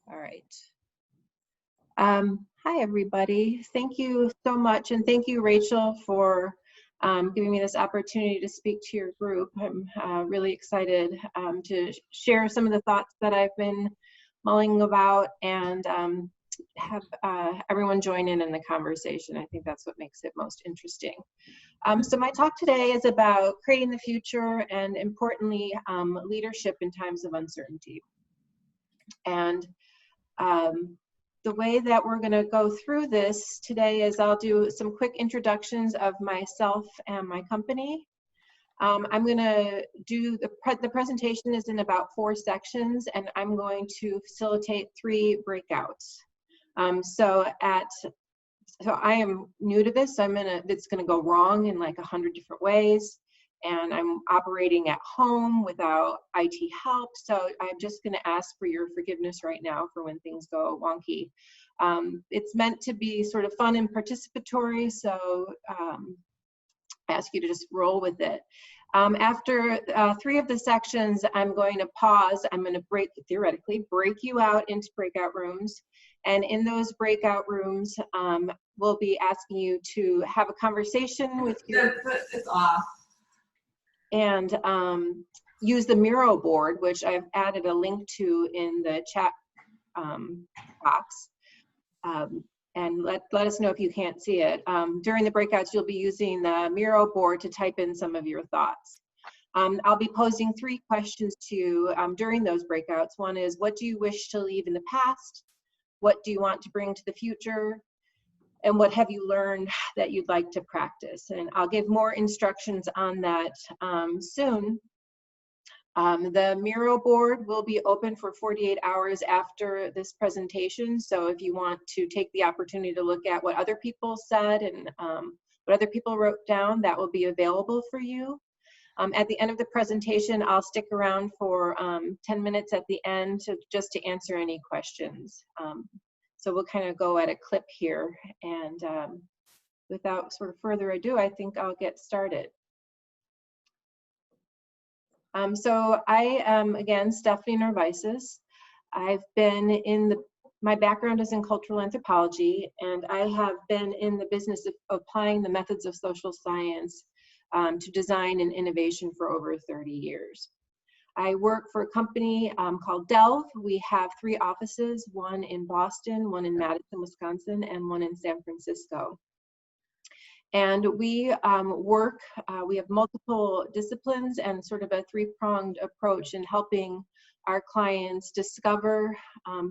All right. Hi, everybody. Thank you so much. And thank you, Rachel, for giving me this opportunity to speak to your group. I'm really excited to share some of the thoughts that I've been mulling about and have everyone join in the conversation. I think that's what makes it most interesting. So my talk today is about creating the future and, importantly, leadership in times of uncertainty. And the way that we're going to go through this today is I'll do some quick introductions of myself and my company. I'm going to do the presentation is in about 4 sections, and I'm going to facilitate 3 breakouts. So I am new to this. It's going to go wrong in like 100 different ways. And I'm operating at home without IT help. So I'm just going to ask for your forgiveness right now for when things go wonky. It's meant to be sort of fun and participatory. So I ask you to just roll with it. After 3 of the sections, I'm going to pause. I'm going to theoretically break you out into breakout rooms. And in those breakout rooms, we'll be asking you to have a conversation with your... It's off. And use the Miro board, which I've added a link to in the chat box. And let us know if you can't see it. During the breakouts, you'll be using the Miro board to type in some of your thoughts. I'll be posing 3 questions to you during those breakouts. One is, what do you wish to leave in the past? What do you want to bring to the future? And what have you learned that you'd like to practice? And I'll give more instructions on that soon. The Miro board will be open for 48 hours after this presentation. So if you want to take the opportunity to look at what other people said and what other people wrote down, that will be available for you. At the end of the presentation, I'll stick around for 10 minutes at the end just to answer any questions. So we'll kind of go at a clip here, and without sort of further ado, I think I'll get started. So I am, again, Stephanie Narvisis. I've been my background is in cultural anthropology, and I have been in the business of applying the methods of social science to design and innovation for over 30 years. I work for a company called Delve. We have 3 offices, one in Boston, one in Madison, Wisconsin, and one in San Francisco. And we we have multiple disciplines and sort of a 3-pronged approach in helping our clients discover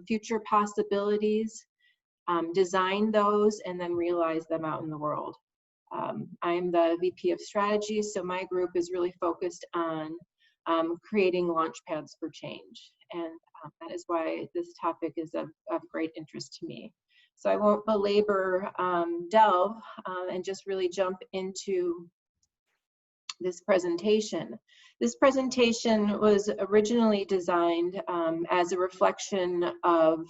future possibilities, design those, and then realize them out in the world. I'm the VP of Strategy, so my group is really focused on creating launch pads for change. And that is why this topic is of great interest to me. So I won't belabor Delve and just really jump into this presentation. This presentation was originally designed as a reflection of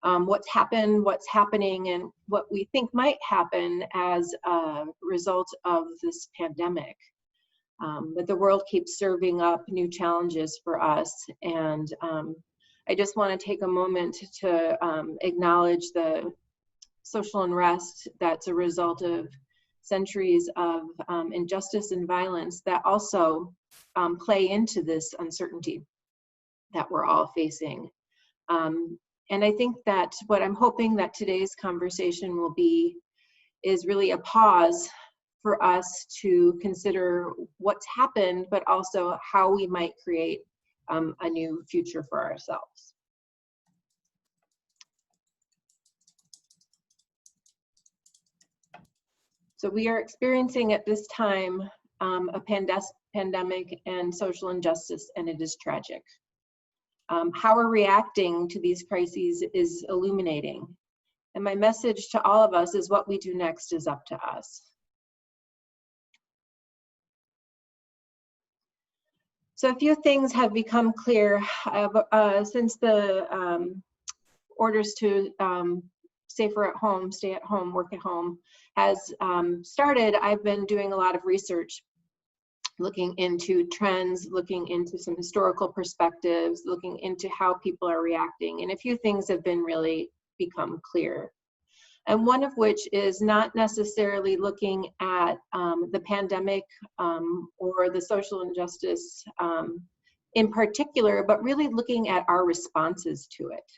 what's happened, what's happening, and what we think might happen as a result of this pandemic. But the world keeps serving up new challenges for us, and I just want to take a moment to acknowledge the social unrest that's a result of centuries of injustice and violence that also play into this uncertainty that we're all facing. And I think that what I'm hoping that today's conversation will be is really a pause for us to consider what's happened, but also how we might create a new future for ourselves. So we are experiencing at this time a pandemic and social injustice, and it is tragic. How we're reacting to these crises is illuminating. And my message to all of us is what we do next is up to us. So a few things have become clear since the orders to safer at home, stay at home, work at home has started. I've been doing a lot of research looking into trends, looking into some historical perspectives, looking into how people are reacting. And a few things have been really become clear. And one of which is not necessarily looking at the pandemic or the social injustice in particular, but really looking at our responses to it.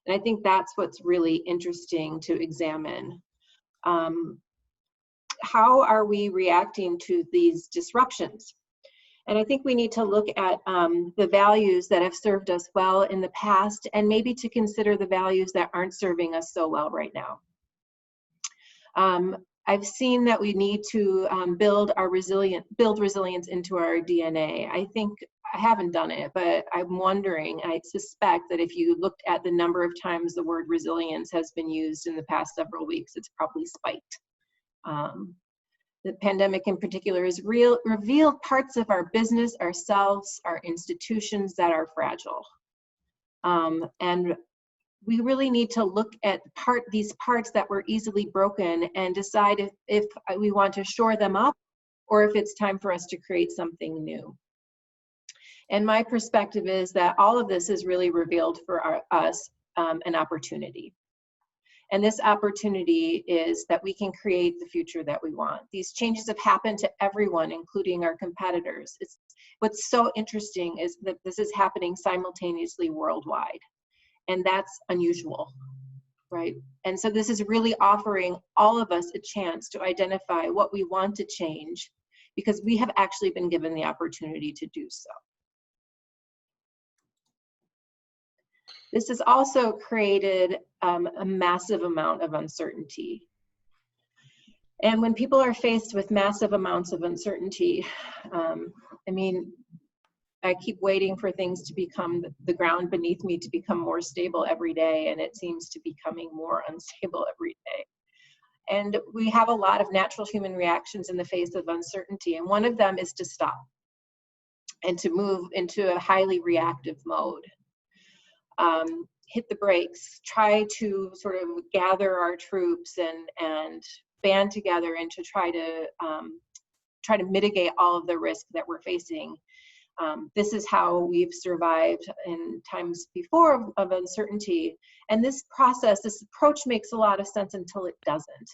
And I think that's what's really interesting to examine. How are we reacting to these disruptions? And I think we need to look at the values that have served us well in the past, and maybe to consider the values that aren't serving us so well right now. I've seen that we need to build resilience into our DNA. I think I haven't done it, but I'm wondering, I suspect that if you looked at the number of times the word resilience has been used in the past several weeks, it's probably spiked. The pandemic in particular has revealed parts of our business, ourselves, our institutions that are fragile. And we really need to look at these parts that were easily broken and decide if we want to shore them up or if it's time for us to create something new. And my perspective is that all of this has really revealed for us an opportunity. And this opportunity is that we can create the future that we want. These changes have happened to everyone, including our competitors. What's so interesting is that this is happening simultaneously worldwide. And that's unusual, right? And so this is really offering all of us a chance to identify what we want to change, because we have actually been given the opportunity to do so. This has also created a massive amount of uncertainty. And when people are faced with massive amounts of uncertainty, I mean, I keep waiting for things to become, the ground beneath me to become more stable every day, and it seems to be becoming more unstable every day. And we have a lot of natural human reactions in the face of uncertainty, and one of them is to stop and to move into a highly reactive mode. Hit the brakes, try to sort of gather our troops and band together and to try to mitigate all of the risk that we're facing. This is how we've survived in times before of uncertainty. And this process, this approach makes a lot of sense until it doesn't.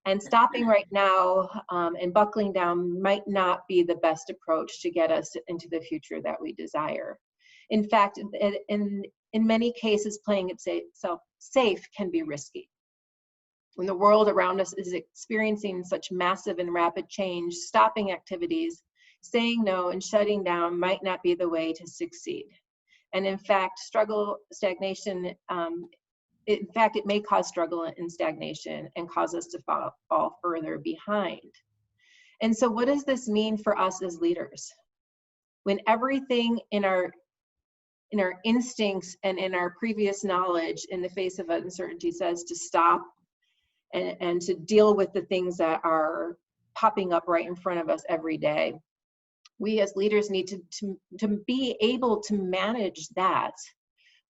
And stopping right now and buckling down might not be the best approach to get us into the future that we desire. In fact, in many cases, playing it safe can be risky. When the world around us is experiencing such massive and rapid change, stopping activities, saying no and shutting down might not be the way to succeed. And in fact, stagnation, it may cause struggle and stagnation and cause us to fall further behind. And so what does this mean for us as leaders? When everything in our instincts and in our previous knowledge in the face of uncertainty says to stop and to deal with the things that are popping up right in front of us every day, we as leaders need to be able to manage that,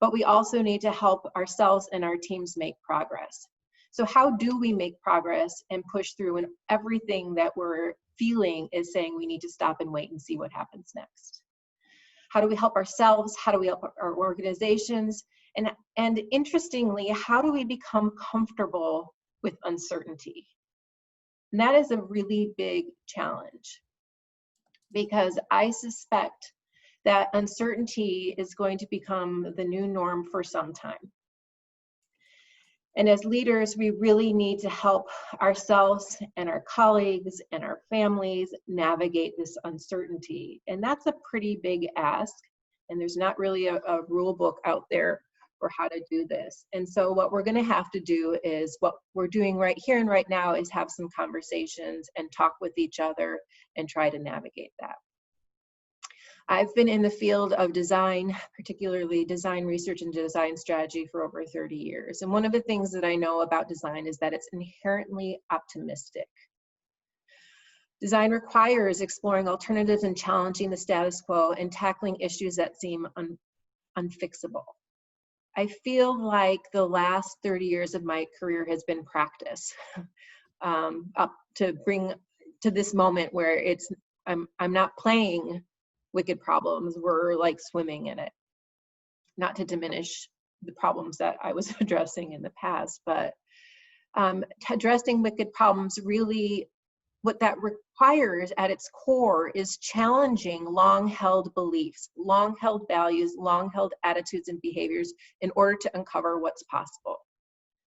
but we also need to help ourselves and our teams make progress. So how do we make progress and push through when everything that we're feeling is saying we need to stop and wait and see what happens next? How do we help ourselves? How do we help our organizations? And interestingly, how do we become comfortable with uncertainty? And that is a really big challenge, because I suspect that uncertainty is going to become the new norm for some time. And as leaders, we really need to help ourselves and our colleagues and our families navigate this uncertainty. And that's a pretty big ask. And there's not really a rule book out there for how to do this. And so what we're going to have to do is what we're doing right here and right now is have some conversations and talk with each other and try to navigate that. I've been in the field of design, particularly design research and design strategy, for over 30 years. And one of the things that I know about design is that it's inherently optimistic. Design requires exploring alternatives and challenging the status quo and tackling issues that seem unfixable. I feel like the last 30 years of my career has been practice up to bring to this moment where it's I'm not playing wicked problems. We're like swimming in it. Not to diminish the problems that I was addressing in the past, but addressing wicked problems really, what that requires at its core is challenging long-held beliefs, long-held values, long-held attitudes and behaviors in order to uncover what's possible.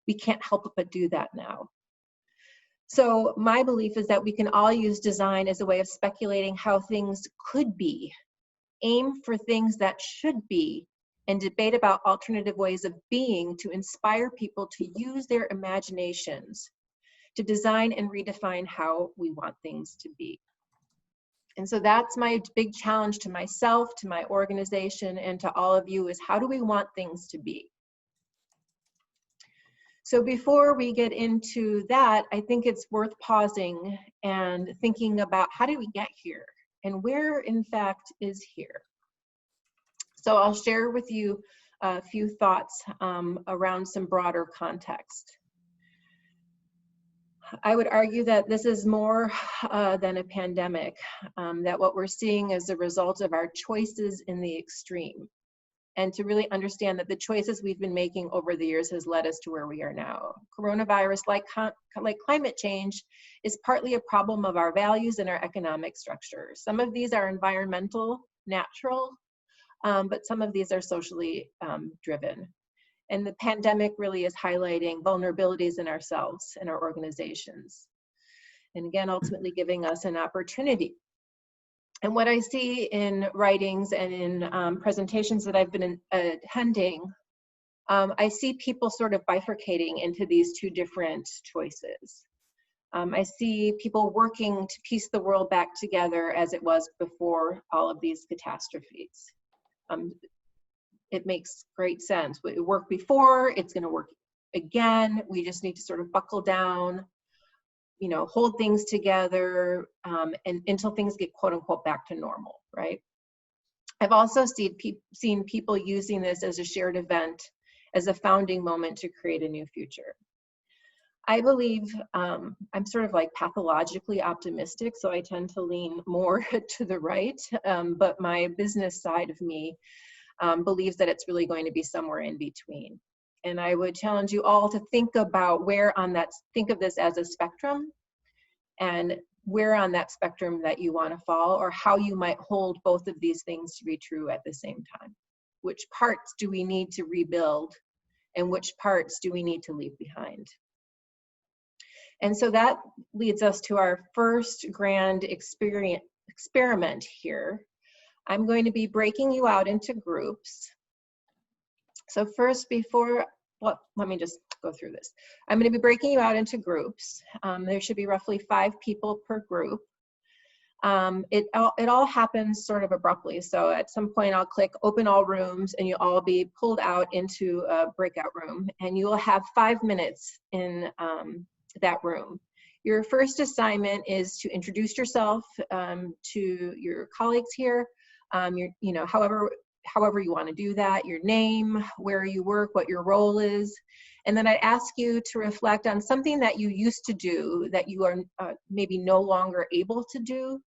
We can't help but do that now. So my belief is that we can all use design as a way of speculating how things could be, aim for things that should be, and debate about alternative ways of being to inspire people to use their imaginations to design and redefine how we want things to be. And so that's my big challenge to myself, to my organization, and to all of you is, how do we want things to be? So before we get into that, I think it's worth pausing and thinking about, how did we get here? And where, in fact, is here? So I'll share with you a few thoughts around some broader context. I would argue that this is more than a pandemic, that what we're seeing is a result of our choices in the extreme. And to really understand that the choices we've been making over the years has led us to where we are now. Coronavirus, like climate change, is partly a problem of our values and our economic structure. Some of these are environmental, natural, but some of these are socially driven. And the pandemic really is highlighting vulnerabilities in ourselves and our organizations. And again, ultimately giving us an opportunity. And what I see in writings and in presentations that I've been attending, I see people sort of bifurcating into these two different choices. I see people working to piece the world back together as it was before all of these catastrophes. It makes great sense. It worked before, it's going to work again. We just need to sort of buckle down, you know, hold things together, and until things get quote unquote back to normal, right? I've also seen people using this as a shared event, as a founding moment to create a new future. I believe I'm sort of like pathologically optimistic, so I tend to lean more to the right, but my business side of me believes that it's really going to be somewhere in between. And I would challenge you all to think about where on that, think of this as a spectrum, and where on that spectrum that you want to fall, or how you might hold both of these things to be true at the same time. Which parts do we need to rebuild, and which parts do we need to leave behind? And so that leads us to our first grand experiment here. I'm going to be breaking you out into groups. So first, let me just go through this. I'm going to be breaking you out into groups. There should be roughly 5 people per group. It all happens sort of abruptly. So at some point I'll click open all rooms, and you'll all be pulled out into a breakout room, and you will have 5 minutes in that room. Your first assignment is to introduce yourself to your colleagues here. However you want to do that, your name, where you work, what your role is. And then I ask you to reflect on something that you used to do that you are maybe no longer able to do,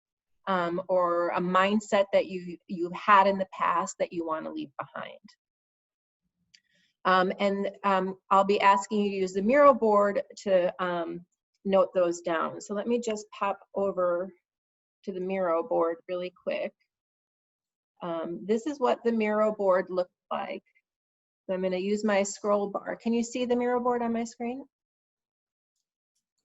or a mindset that you've had in the past that you want to leave behind. I'll be asking you to use the Miro board to note those down. So let me just pop over to the Miro board really quick. This is what the Miro board looks like. So I'm going to use my scroll bar. Can you see the Miro board on my screen?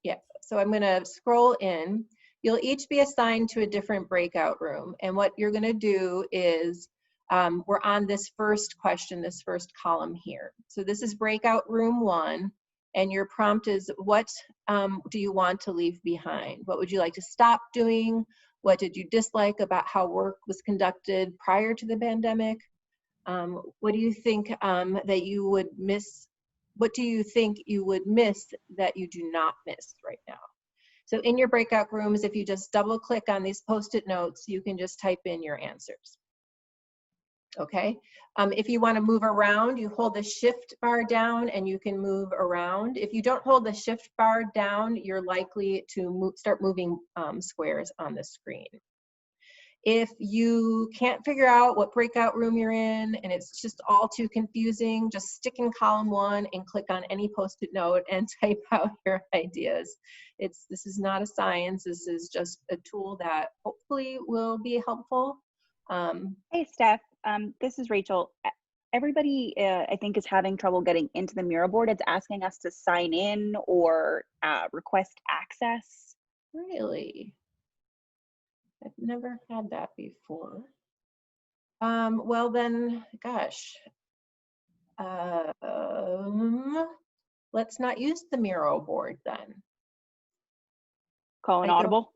Yeah, so I'm going to scroll in. You'll each be assigned to a different breakout room. And what you're going to do is, we're on this first question, this first column here. So this is breakout room 1. And your prompt is, what do you want to leave behind? What would you like to stop doing? What did you dislike about how work was conducted prior to the pandemic? What do you think that you would miss? What do you think you would miss that you do not miss right now? So in your breakout rooms, if you just double click on these Post-it notes, you can just type in your answers. Okay, if you want to move around, you hold the shift bar down and you can move around. If you don't hold the shift bar down, you're likely to start moving squares on the screen. If you can't figure out what breakout room you're in and it's just all too confusing, just stick in column 1 and click on any post-it note and type out your ideas. This is not a science. This is just a tool that hopefully will be helpful. Hey, Steph, this is Rachel. Everybody, I think, is having trouble getting into the Miro board. It's asking us to sign in or request access. Really? I've never had that before. Well then, gosh, let's not use the Miro board then. Call an audible.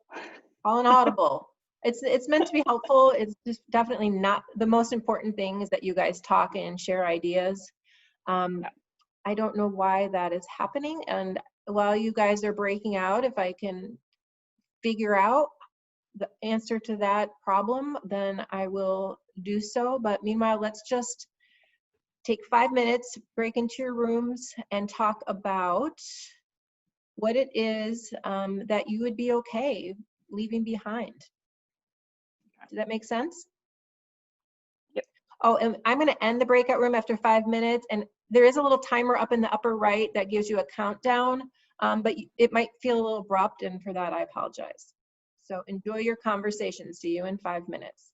Call an audible. It's meant to be helpful. It's just definitely not the most important thing is that you guys talk and share ideas. I don't know why that is happening. And while you guys are breaking out, if I can figure out the answer to that problem, then I will do so. But meanwhile, let's just take 5 minutes, break into your rooms and talk about what it is that you would be okay leaving behind. Does that make sense? Yep. Oh, and I'm going to end the breakout room after 5 minutes. And there is a little timer up in the upper right that gives you a countdown, but it might feel a little abrupt. And for that, I apologize. So enjoy your conversation. See you in 5 minutes.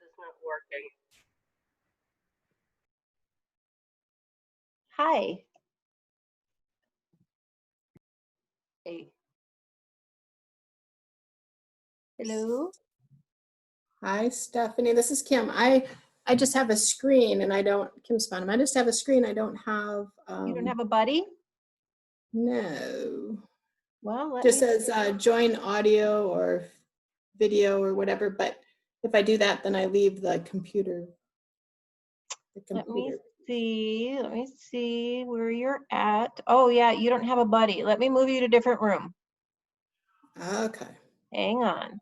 It's not working. Hi. Hey. Hello. Hi, Stephanie. This is Kim. I just have a screen and I don't, Kim's fine. I just have a screen. I don't have. You don't have a buddy? No. Well, let Just me says join audio or video or whatever. But if I do that, then I leave the computer. let me see where you're at. Oh yeah, you don't have a buddy. Let me move you to a different room. Okay. Hang on.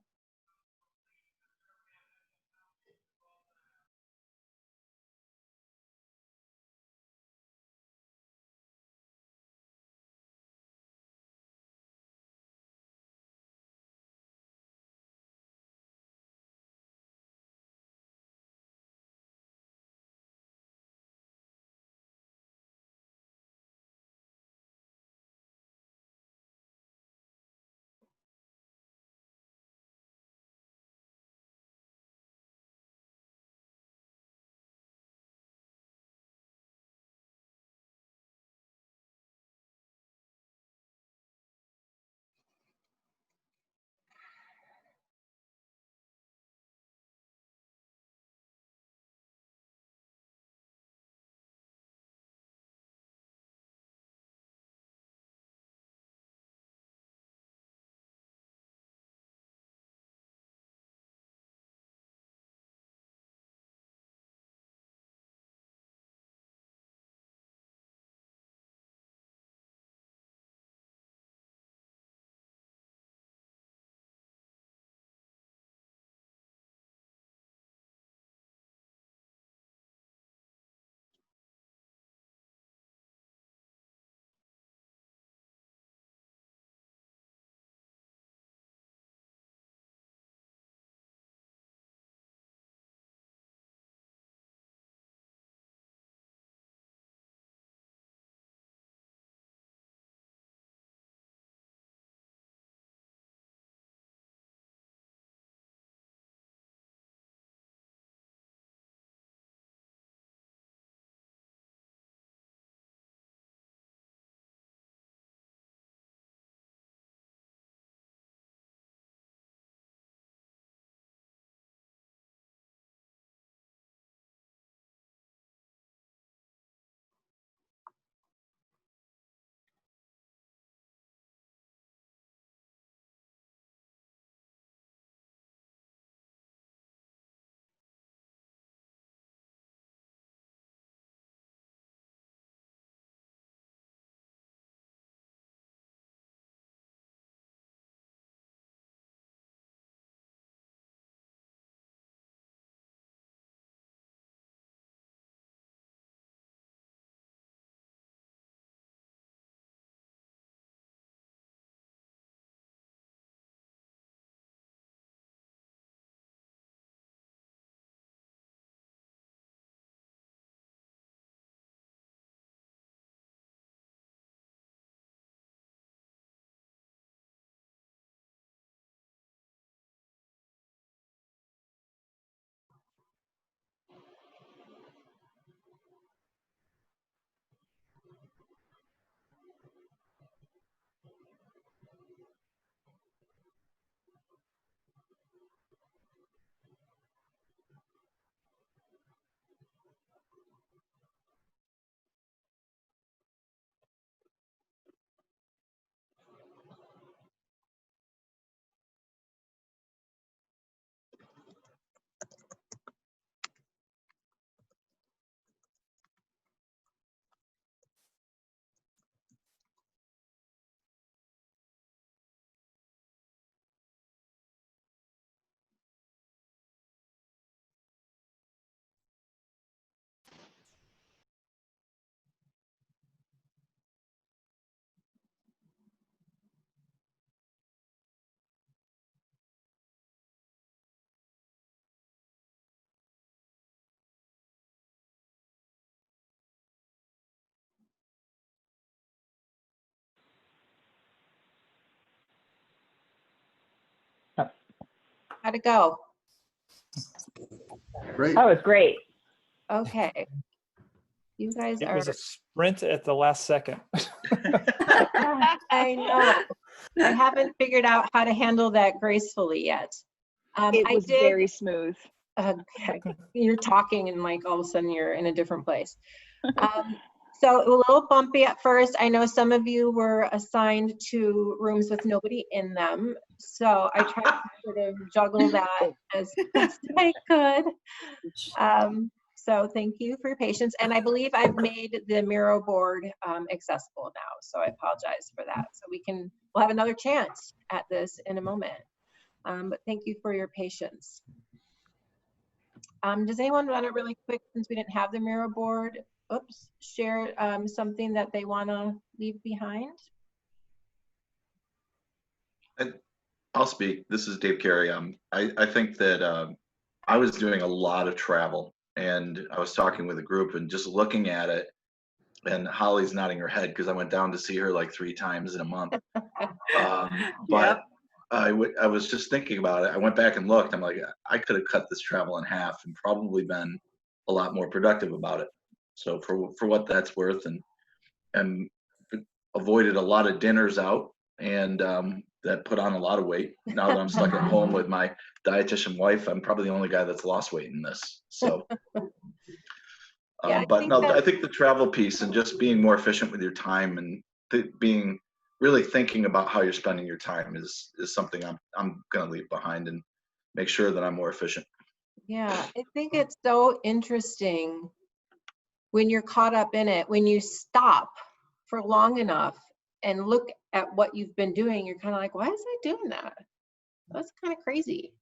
How'd it go? Great. That was great. Okay. You guys It are, was a sprint at the last second. I know. I haven't figured out how to handle that gracefully yet. It I was did, very smooth. okay. You're talking and like all of a sudden you're in a different place. So a little bumpy at first. I know some of you were assigned to rooms with nobody in them. So I tried to sort of juggle that as best I could. So thank you for your patience. And I believe I've made the Miro board accessible now. So I apologize for that. So we'll have another chance at this in a moment. But thank you for your patience. Does anyone want to really quick, since we didn't have the Miro board, share something that they want to leave behind? I'll speak. This is Dave Carey. I think that I was doing a lot of travel, and I was talking with a group and just looking at it, and Holly's nodding her head because I went down to see her like 3 times in a month. But I was just thinking about it. I went back and looked. I'm like, I could have cut this travel in half and probably been a lot more productive about it. So for what that's worth, and avoided a lot of dinners out, and that put on a lot of weight. Now that I'm stuck at home with my dietitian wife, I'm probably the only guy that's lost weight in this. So, Yeah, but no, I think the travel piece and just being more efficient with your time and being really thinking about how you're spending your time is something I'm going to leave behind and make sure that I'm more efficient. Yeah, I think it's so interesting when you're caught up in it, when you stop for long enough and look at what you've been doing, you're kind of like, why is I doing that? That's kind of crazy.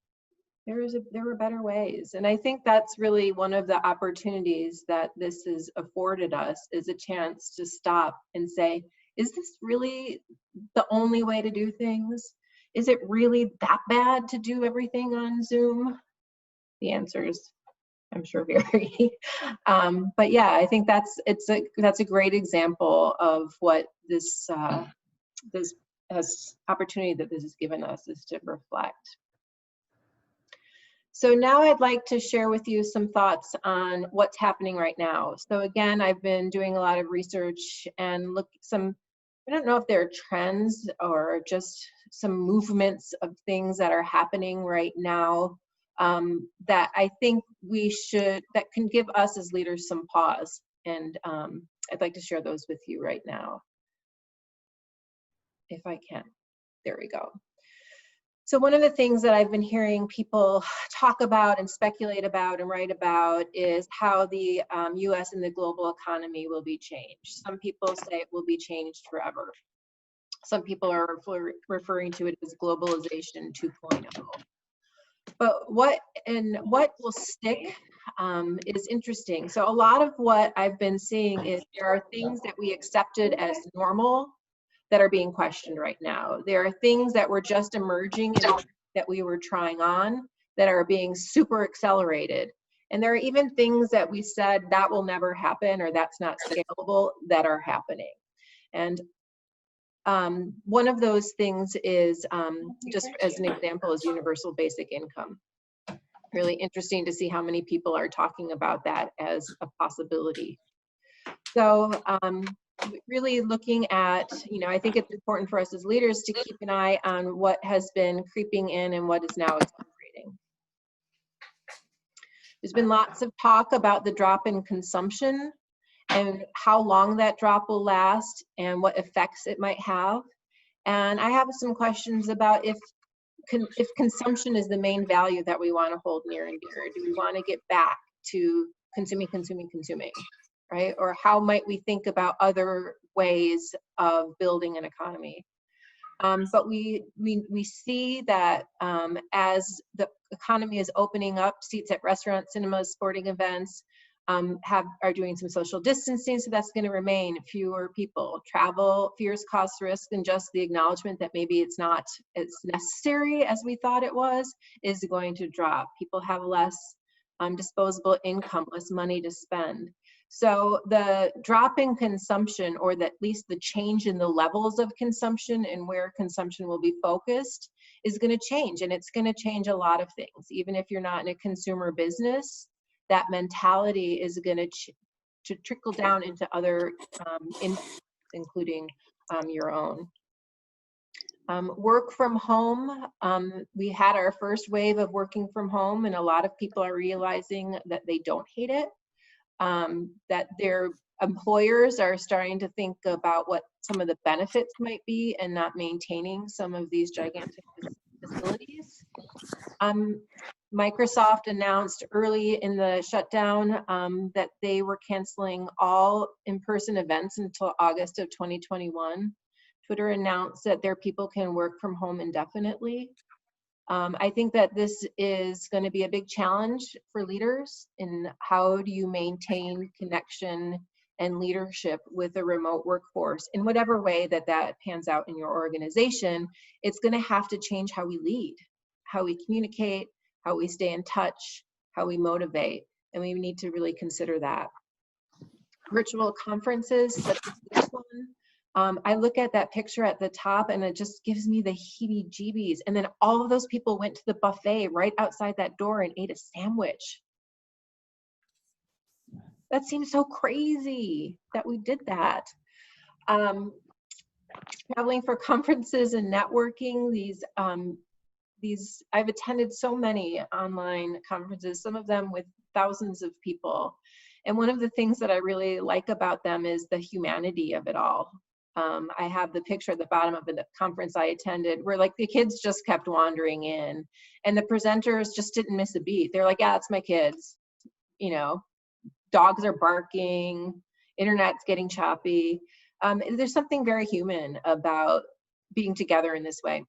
There were better ways. And I think that's really one of the opportunities that this has afforded us, is a chance to stop and say, is this really the only way to do things? Is it really that bad to do everything on Zoom? The answer is, I'm sure, very. But yeah, I think that's a great example of what this opportunity that this has given us, is to reflect. So now I'd like to share with you some thoughts on what's happening right now. So again, I've been doing a lot of research and I don't know if there are trends or just some movements of things that are happening right now that I think that can give us as leaders some pause. And I'd like to share those with you right now, if I can. There we go. So one of the things that I've been hearing people talk about and speculate about and write about is how the US and the global economy will be changed. Some people say it will be changed forever. Some people are referring to it as globalization 2.0. But what will stick is interesting. So a lot of what I've been seeing is there are things that we accepted as normal that are being questioned right now. There are things that were just emerging and that we were trying on that are being super accelerated. And there are even things that we said that will never happen or that's not scalable that are happening. And one of those things is, just as an example, is universal basic income. Really interesting to see how many people are talking about that as a possibility. So really looking at, I think it's important for us as leaders to keep an eye on what has been creeping in and what is now accelerating. There's been lots of talk about the drop in consumption and how long that drop will last and what effects it might have. And I have some questions about if consumption is the main value that we want to hold near and dear. Do we want to get back to consuming, right? Or how might we think about other ways of building an economy? But we see that as the economy is opening up, seats at restaurants, cinemas, sporting events are doing some social distancing, so that's going to remain. Fewer people travel, fears, costs, risk, and just the acknowledgement that maybe it's not as necessary as we thought it was is going to drop. People have less disposable income, less money to spend. So the drop in consumption, or at least the change in the levels of consumption and where consumption will be focused, is going to change, and it's going to change a lot of things. Even if you're not in a consumer business, that mentality is going to trickle down into other including your own. Work from home. We had our first wave of working from home, and a lot of people are realizing that they don't hate it, that their employers are starting to think about what some of the benefits might be and not maintaining some of these gigantic facilities. Microsoft announced early in the shutdown that they were canceling all in-person events until August of 2021. Twitter announced that their people can work from home indefinitely. I think that this is going to be a big challenge for leaders in how do you maintain connection and leadership with a remote workforce in whatever way that that pans out in your organization. It's going to have to change how we lead, how we communicate, how we stay in touch, how we motivate, and we need to really consider that. Virtual conferences such as this one, I look at that picture at the top and it just gives me the heebie-jeebies. And then all of those people went to the buffet right outside that door and ate a sandwich. That seems so crazy that we did that. Traveling for conferences and networking, I've attended so many online conferences, some of them with thousands of people. And one of the things that I really like about them is the humanity of it all. I have the picture at the bottom of the conference I attended where like the kids just kept wandering in and the presenters just didn't miss a beat. They're like, yeah, that's my kids. You know, dogs are barking, internet's getting choppy. There's something very human about being together in this way.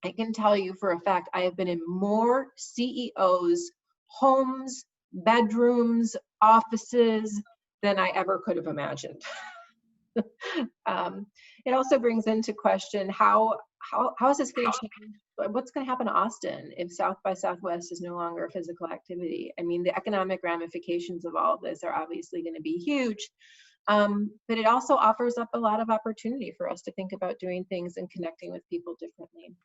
I can tell you for a fact, I have been in more CEOs' homes, bedrooms, offices than I ever could have imagined. It also brings into question how is this going to change? What's going to happen to Austin if South by Southwest is no longer a physical activity? I mean, the economic ramifications of all of this are obviously going to be huge, but it also offers up a lot of opportunity for us to think about doing things and connecting with people differently.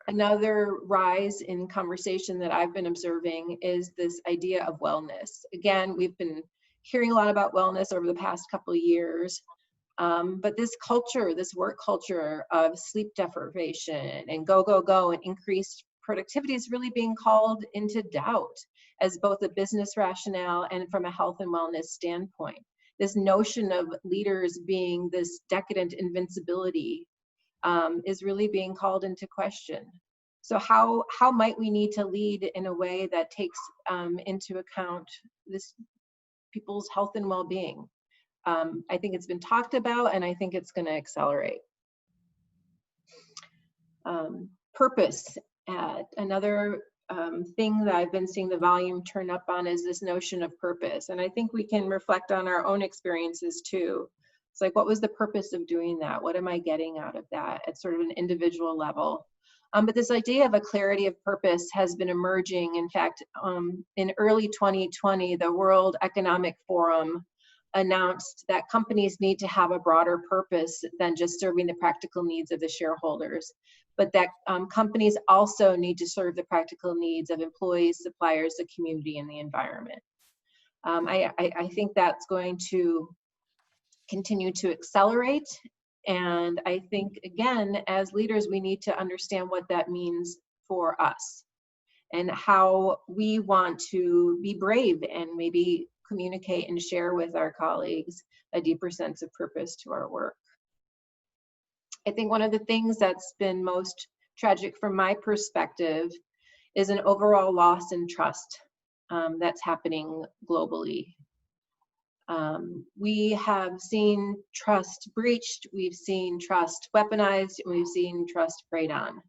Another rise in conversation that I've been observing is this idea of wellness. Again, we've been hearing a lot about wellness over the past couple of years, but this culture, this work culture of sleep deprivation and go, and increased productivity is really being called into doubt as both a business rationale and from a health and wellness standpoint. This notion of leaders being this decadent invincibility is really being called into question. So how might we need to lead in a way that takes into account this people's health and well-being? I think it's been talked about, and I think it's going to accelerate. Purpose. Another thing that I've been seeing the volume turn up on is this notion of purpose. And I think we can reflect on our own experiences too. It's like, what was the purpose of doing that? What am I getting out of that at sort of an individual level? But this idea of a clarity of purpose has been emerging. In fact, in early 2020, the World Economic Forum announced that companies need to have a broader purpose than just serving the practical needs of the shareholders, but that companies also need to serve the practical needs of employees, suppliers, the community, and the environment. I think that's going to continue to accelerate. And I think, again, as leaders, we need to understand what that means for us and how we want to be brave and maybe communicate and share with our colleagues a deeper sense of purpose to our work. I think one of the things that's been most tragic from my perspective is an overall loss in trust that's happening globally. We have seen trust breached, we've seen trust weaponized, and we've seen trust preyed on.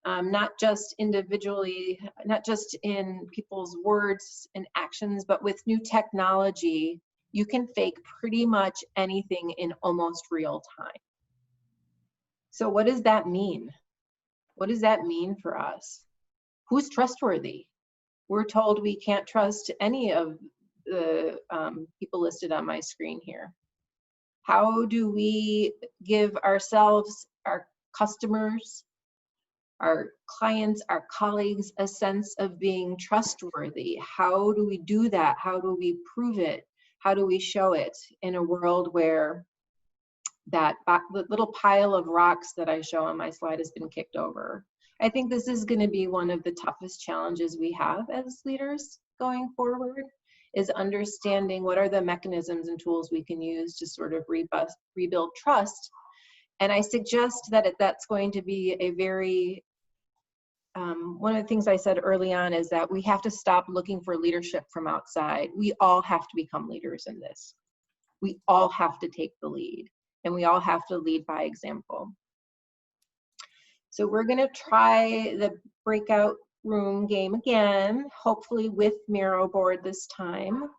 Not just individually, not just in people's words and actions, but with new technology, you can fake pretty much anything in almost real time. So what does that mean? What does that mean for us? Who's trustworthy? We're told we can't trust any of the people listed on my screen here. How do we give ourselves, our customers, our clients, our colleagues, a sense of being trustworthy. How do we do that? How do we prove it? How do we show it in a world where the little pile of rocks that I show on my slide has been kicked over? I think this is going to be one of the toughest challenges we have as leaders going forward, is understanding what are the mechanisms and tools we can use to sort of rebuild trust. And I suggest that that's going to be a very, one of the things I said early on is that we have to stop looking for leadership from outside. We all have to become leaders in this. We all have to take the lead, and we all have to lead by example. So we're going to try the breakout room game again, hopefully with Miro board this time.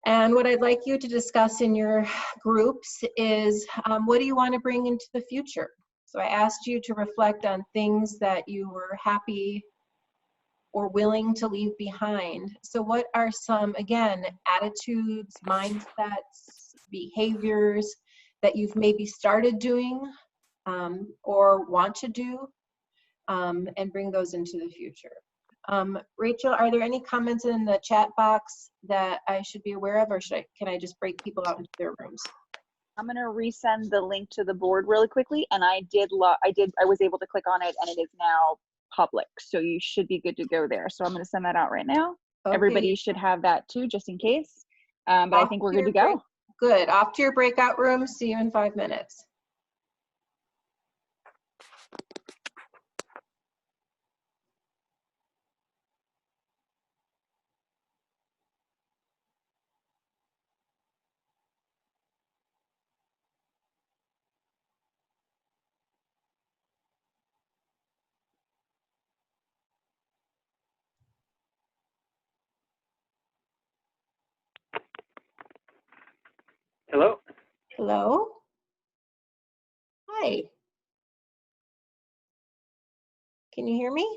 And what I'd like you to discuss in your groups is what do you want to bring into the future? So I asked you to reflect on things that you were happy or willing to leave behind. So what are some, again, attitudes, mindsets, behaviors that you've maybe started doing or want to do, and bring those into the future? Rachel, are there any comments in the chat box that I should be aware of, or can I just break people out into their rooms? I'm gonna resend the link to the board really quickly, and I was able to click on it, and it is now public, so you should be good to go there. So I'm gonna send that out right now. Okay. Everybody should have that too, just in case. But I think we're good to go. Good. Off to your breakout room. See you in 5 minutes. Hello? Hello? Hi. Can you hear me?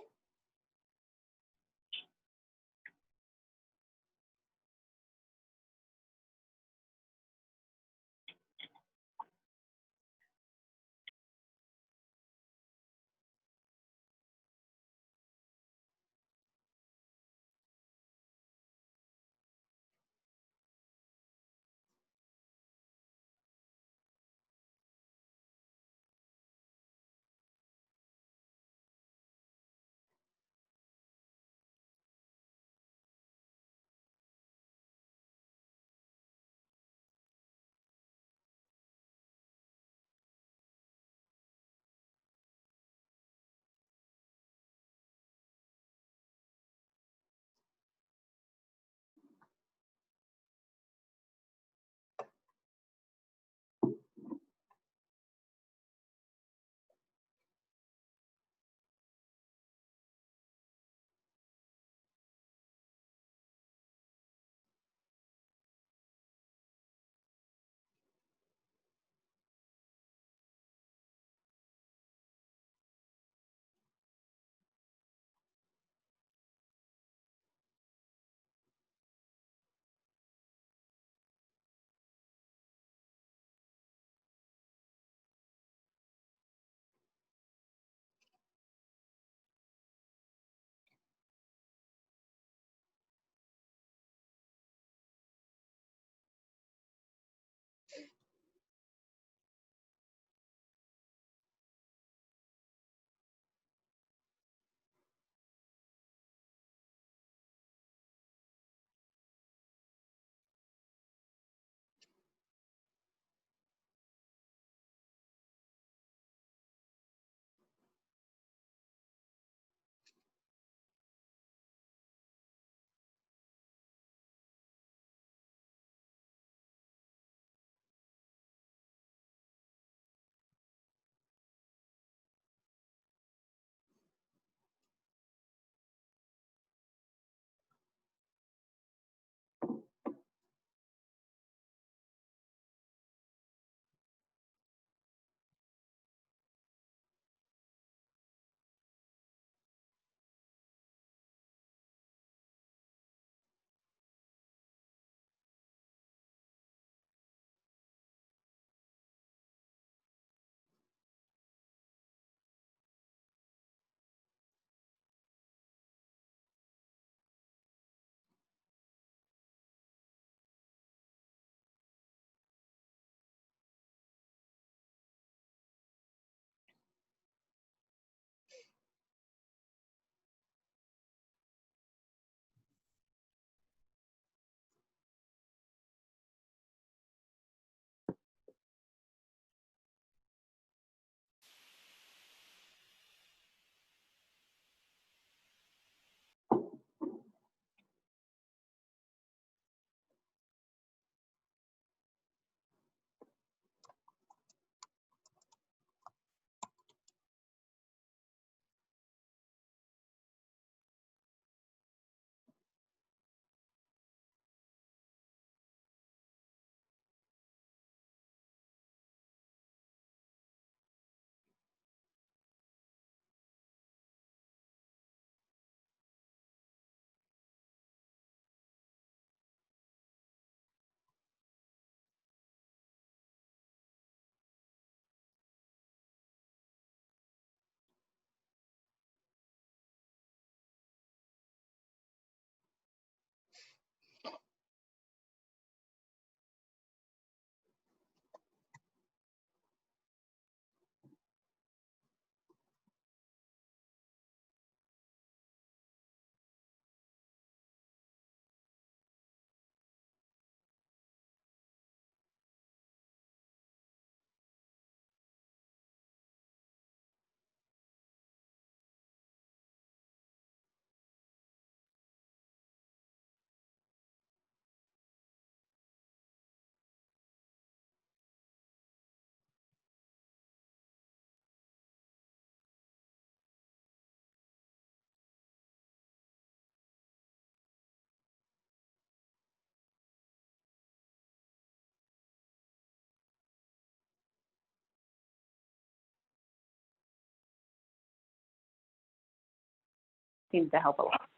seems to help a lot.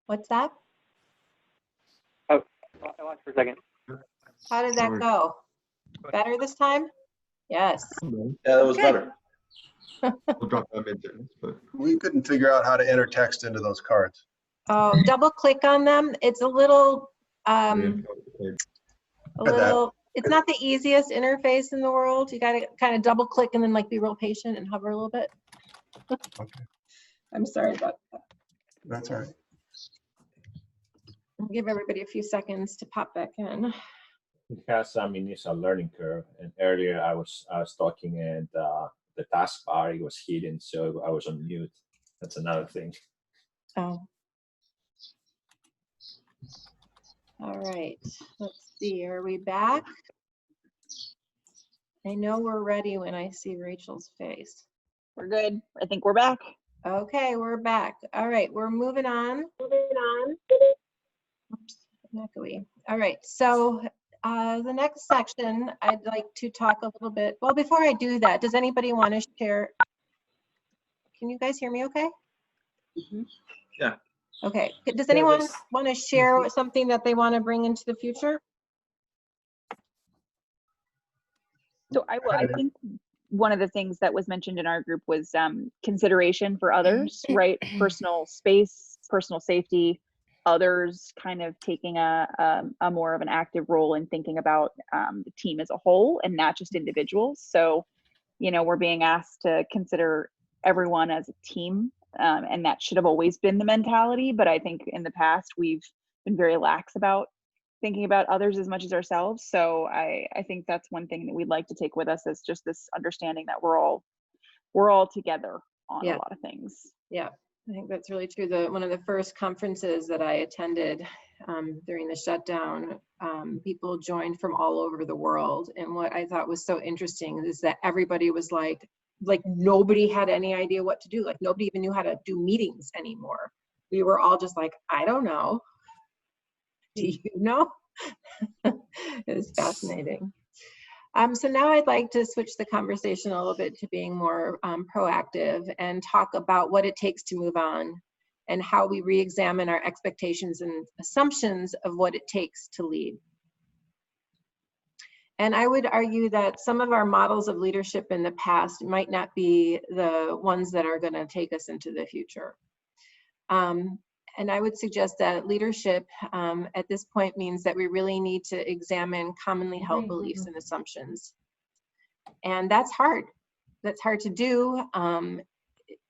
What's that? Oh, I lost for a second. How did that go? Better this time? Yes. Yeah, that was Good. better. We'll drop that mid-sentence, but We couldn't figure out how to enter text into those cards. Oh, double click on them. It's a little, yeah, it's not the easiest interface in the world. You gotta kind of double click and then like be real patient and hover a little bit. Okay, I'm sorry about that. that's all right. I'll give everybody a few seconds to pop back in. It has some initial learning curve. And earlier I was talking and the taskbar, it was hidden, so I was on mute. That's another thing. Oh. All right, let's see, are we back? I know we're ready when I see Rachel's face. We're good. I think we're back. Okay, we're back. All right, we're moving on. Oops, echoey. All right, so the next section, I'd like to talk a little bit. Well, before I do that, does anybody want to share? Can you guys hear me okay? Yeah. Okay, does Yeah, anyone there's- want to share something that they want to bring into the future? So I think one of the things that was mentioned in our group was consideration for others, right? Personal space, personal safety, others kind of taking a more of an active role in thinking about the team as a whole and not just individuals. So, you know, we're being asked to consider everyone as a team, and that should have always been the mentality. But I think in the past we've been very lax about thinking about others as much as ourselves. So I think that's one thing that we'd like to take with us, is just this understanding that we're all together on Yeah. a lot of things. Yeah, I think that's really true. One of the first conferences that I attended during the shutdown, people joined from all over the world. And what I thought was so interesting is that everybody was like nobody had any idea what to do. Like nobody even knew how to do meetings anymore. We were all just like, I don't know. Do you know? It was fascinating. So now I'd like to switch the conversation a little bit to being more proactive and talk about what it takes to move on and how we re-examine our expectations and assumptions of what it takes to lead. And I would argue that some of our models of leadership in the past might not be the ones that are going to take us into the future. And I would suggest that leadership at this point means that we really need to examine commonly held beliefs and assumptions. And that's hard. That's hard to do.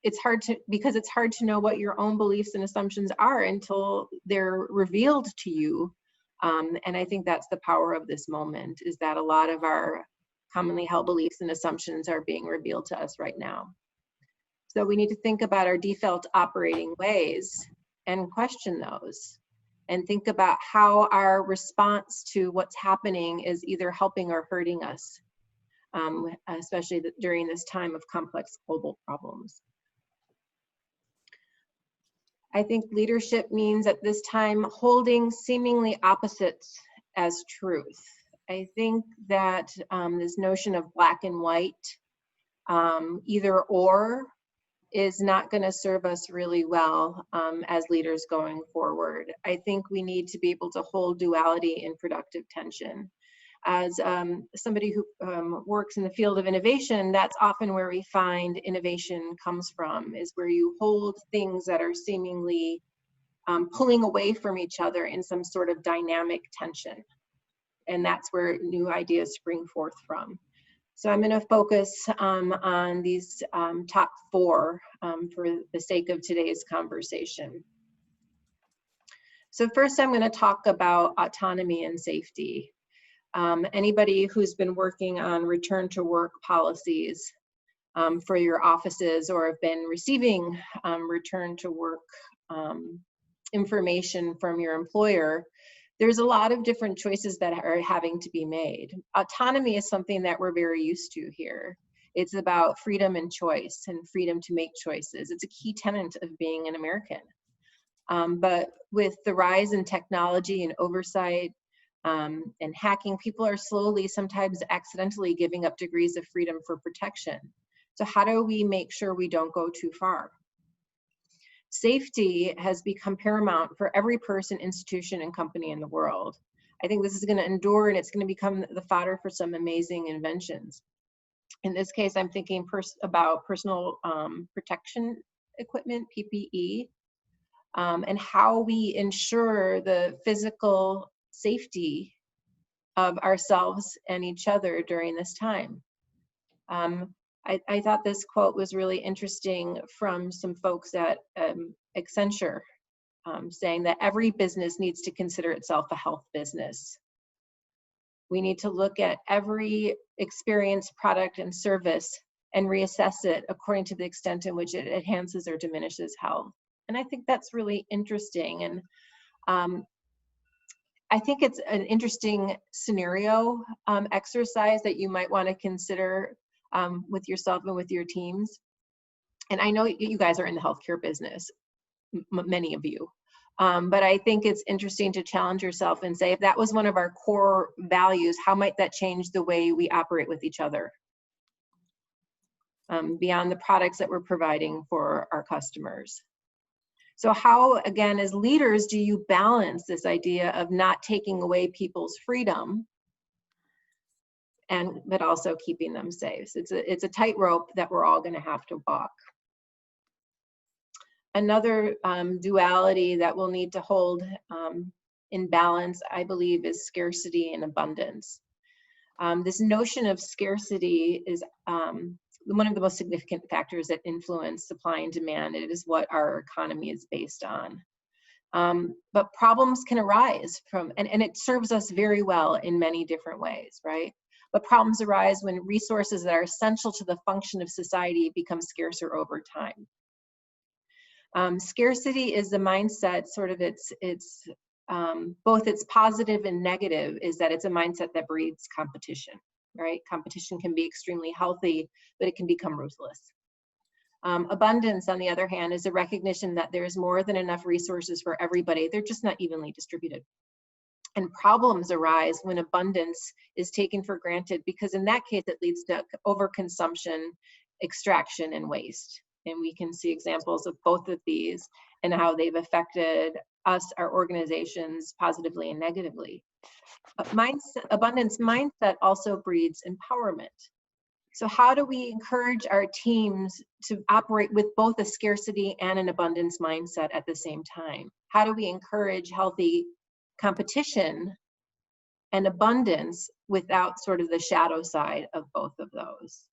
It's hard because it's hard to know what your own beliefs and assumptions are until they're revealed to you. And I think that's the power of this moment, is that a lot of our commonly held beliefs and assumptions are being revealed to us right now. So we need to think about our default operating ways and question those, and think about how our response to what's happening is either helping or hurting us, especially during this time of complex global problems. I think leadership means at this time holding seemingly opposites as truth. I think that this notion of black and white, either or, is not going to serve us really well as leaders going forward. I think we need to be able to hold duality in productive tension. As somebody who works in the field of innovation, that's often where we find innovation comes from, is where you hold things that are seemingly pulling away from each other in some sort of dynamic tension. And that's where new ideas spring forth from. So I'm going to focus on these top four for the sake of today's conversation. So first, I'm going to talk about autonomy and safety. Anybody who's been working on return to work policies for your offices or have been receiving return to work information from your employer, there's a lot of different choices that are having to be made. Autonomy is something that we're very used to here. It's about freedom and choice and freedom to make choices. It's a key tenet of being an American. But with the rise in technology and oversight and hacking, people are slowly, sometimes accidentally, giving up degrees of freedom for protection. So how do we make sure we don't go too far? Safety has become paramount for every person, institution, and company in the world. I think this is going to endure, and it's going to become the fodder for some amazing inventions. In this case, I'm thinking about personal protection equipment, PPE, and how we ensure the physical safety of ourselves and each other during this time. I thought this quote was really interesting from some folks at Accenture, saying that every business needs to consider itself a health business. We need to look at every experience, product, and service and reassess it according to the extent in which it enhances or diminishes health. And I think that's really interesting. And I think it's an interesting scenario exercise that you might want to consider with yourself and with your teams. And I know you guys are in the healthcare business, many of you. But I think it's interesting to challenge yourself and say, if that was one of our core values, how might that change the way we operate with each other? Beyond the products that we're providing for our customers. So how, again, as leaders, do you balance this idea of not taking away people's freedom, but also keeping them safe? So it's a tightrope that we're all going to have to walk. Another duality that we'll need to hold in balance, I believe, is scarcity and abundance. This notion of scarcity is one of the most significant factors that influence supply and demand. It is what our economy is based on. But problems can arise from, and it serves us very well in many different ways, right? But problems arise when resources that are essential to the function of society become scarcer over time. Scarcity is the mindset, sort of both its positive and negative, is that it's a mindset that breeds competition, right? Competition can be extremely healthy, but it can become ruthless. Abundance, on the other hand, is a recognition that there's more than enough resources for everybody. They're just not evenly distributed. And problems arise when abundance is taken for granted, because in that case, it leads to overconsumption, extraction, and waste. And we can see examples of both of these and how they've affected us, our organizations, positively and negatively. Abundance mindset also breeds empowerment. So how do we encourage our teams to operate with both a scarcity and an abundance mindset at the same time? How do we encourage healthy competition and abundance without sort of the shadow side of both of those?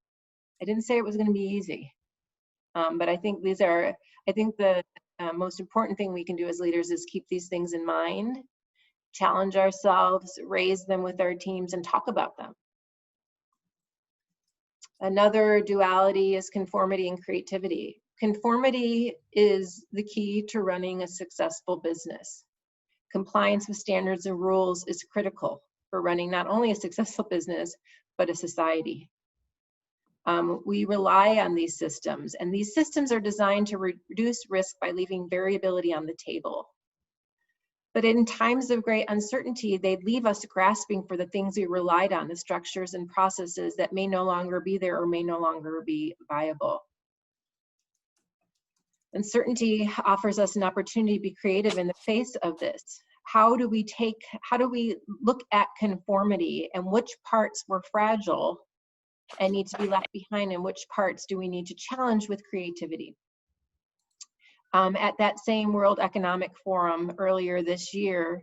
I didn't say it was going to be easy. But I think the most important thing we can do as leaders is keep these things in mind, challenge ourselves, raise them with our teams, and talk about them. Another duality is conformity and creativity. Conformity is the key to running a successful business. Compliance with standards and rules is critical for running not only a successful business, but a society. We rely on these systems, and these systems are designed to reduce risk by leaving variability on the table. But in times of great uncertainty, they leave us grasping for the things we relied on, the structures and processes that may no longer be there or may no longer be viable. Uncertainty offers us an opportunity to be creative in the face of this. How do we look at conformity and which parts were fragile and need to be left behind, and which parts do we need to challenge with creativity? At that same World Economic Forum earlier this year,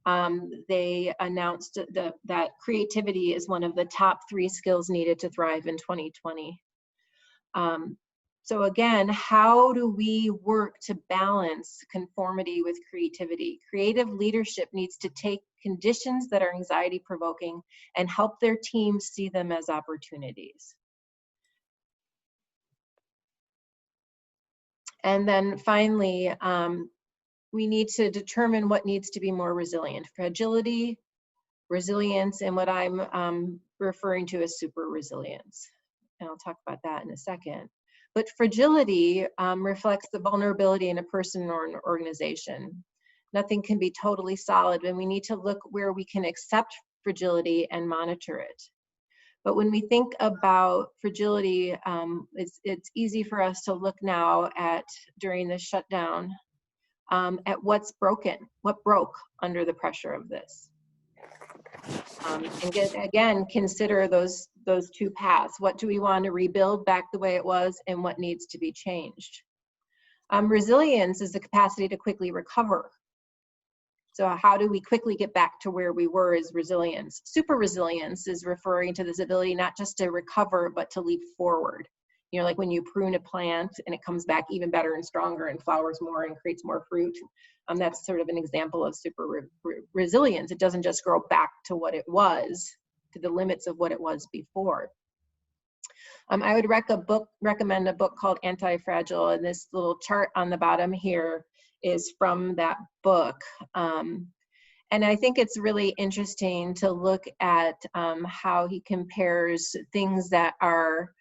they announced that creativity is one of the top 3 skills needed to thrive in 2020. So again, how do we work to balance conformity with creativity? Creative leadership needs to take conditions that are anxiety-provoking and help their teams see them as opportunities. And then finally, we need to determine what needs to be more resilient. Fragility, resilience, and what I'm referring to as super resilience. And I'll talk about that in a second. But fragility reflects the vulnerability in a person or an organization. Nothing can be totally solid, and we need to look where we can accept fragility and monitor it. But when we think about fragility, it's easy for us to look now at, during this shutdown, at what's broken, what broke under the pressure of this. And again, consider those two paths. What do we want to rebuild back the way it was, and what needs to be changed? Resilience is the capacity to quickly recover. So how do we quickly get back to where we were is resilience. Super resilience is referring to this ability not just to recover, but to leap forward. You know, like when you prune a plant and it comes back even better and stronger and flowers more and creates more fruit. That's sort of an example of super resilience. It doesn't just grow back to what it was, to the limits of what it was before. I would recommend a book called Anti-Fragile, and this little chart on the bottom here is from that book. And I think it's really interesting to look at how he compares things that are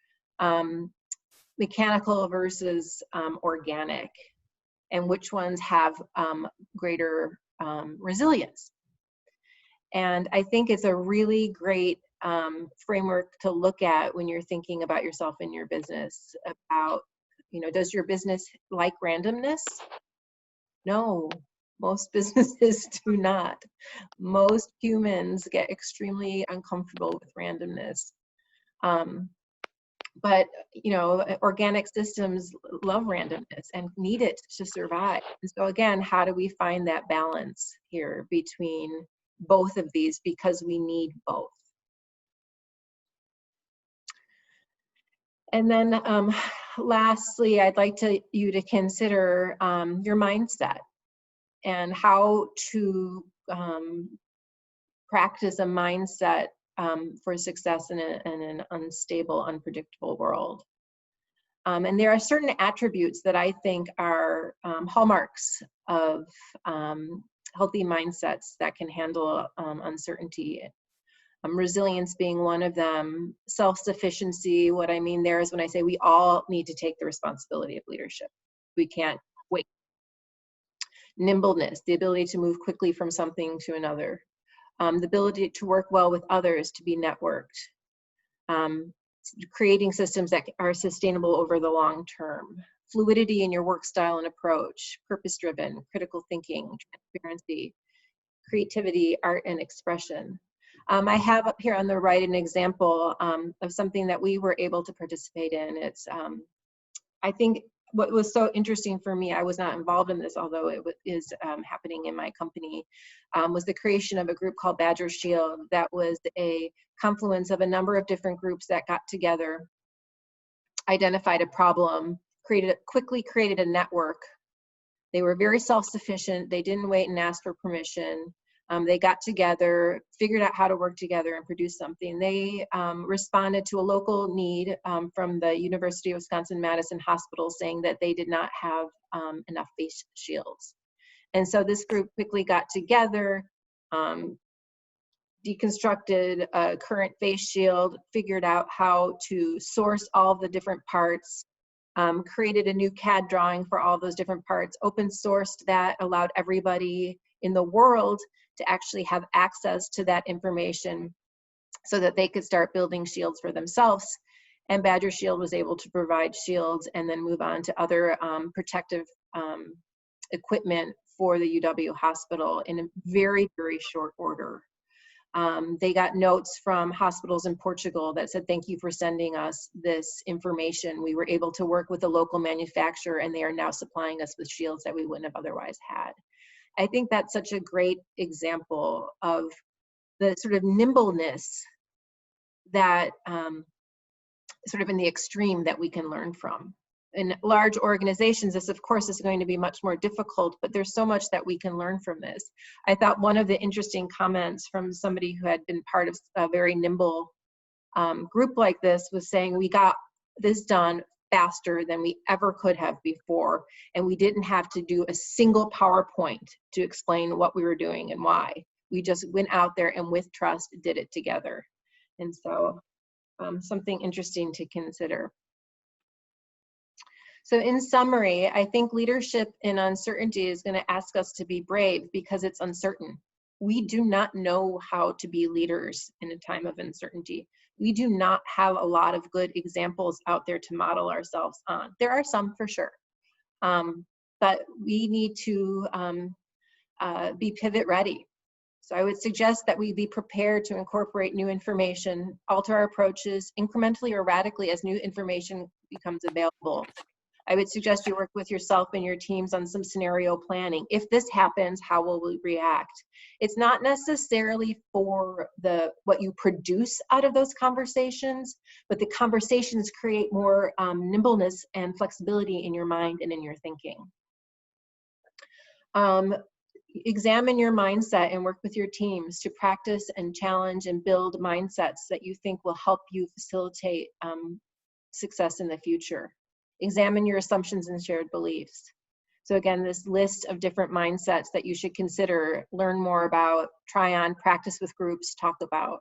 mechanical versus organic, and which ones have greater resilience. And I think it's a really great framework to look at when you're thinking about yourself and your business. About, you know, does your business like randomness? No, most businesses do not. Most humans get extremely uncomfortable with randomness. But, you know, organic systems love randomness and need it to survive. And so again, how do we find that balance here between both of these, because we need both? And then lastly, I'd like you to consider your mindset and how to practice a mindset for success in an unstable, unpredictable world. And there are certain attributes that I think are hallmarks of healthy mindsets that can handle uncertainty. Resilience being one of them. Self-sufficiency, what I mean there is when I say we all need to take the responsibility of leadership. We can't wait. Nimbleness, the ability to move quickly from something to another. The ability to work well with others, to be networked. Creating systems that are sustainable over the long term. Fluidity in your work style and approach. Purpose-driven, critical thinking, transparency, creativity, art, and expression. I have up here on the right an example of something that we were able to participate in. It's, I think what was so interesting for me, I was not involved in this, although it is happening in my company, was the creation of a group called Badger Shield. That was a confluence of a number of different groups that got together, identified a problem, quickly created a network. They were very self-sufficient. They didn't wait and ask for permission. They got together, figured out how to work together and produce something. They responded to a local need from the University of Wisconsin-Madison Hospital, saying that they did not have enough face shields. And so this group quickly got together, deconstructed a current face shield, figured out how to source all the different parts, created a new CAD drawing for all those different parts, open sourced that, allowed everybody in the world to actually have access to that information so that they could start building shields for themselves. And Badger Shield was able to provide shields and then move on to other protective equipment for the UW hospital in a very, very short order. They got notes from hospitals in Portugal that said, thank you for sending us this information. We were able to work with a local manufacturer, and they are now supplying us with shields that we wouldn't have otherwise had. I think that's such a great example of the sort of nimbleness that sort of in the extreme that we can learn from. In large organizations, this of course is going to be much more difficult, but there's so much that we can learn from this. I thought one of the interesting comments from somebody who had been part of a very nimble group like this was saying, we got this done faster than we ever could have before, and we didn't have to do a single PowerPoint to explain what we were doing and why. We just went out there and with trust did it together. And so something interesting to consider. So in summary, I think leadership in uncertainty is going to ask us to be brave because it's uncertain. We do not know how to be leaders in a time of uncertainty. We do not have a lot of good examples out there to model ourselves on. There are some for sure, but we need to be pivot ready. So I would suggest that we be prepared to incorporate new information, alter our approaches incrementally or radically as new information becomes available. I would suggest you work with yourself and your teams on some scenario planning. If this happens, how will we react? It's not necessarily for what you produce out of those conversations, but the conversations create more nimbleness and flexibility in your mind and in your thinking. Examine your mindset and work with your teams to practice and challenge and build mindsets that you think will help you facilitate success in the future. Examine your assumptions and shared beliefs. So again, this list of different mindsets that you should consider, learn more about, try on, practice with groups, talk about.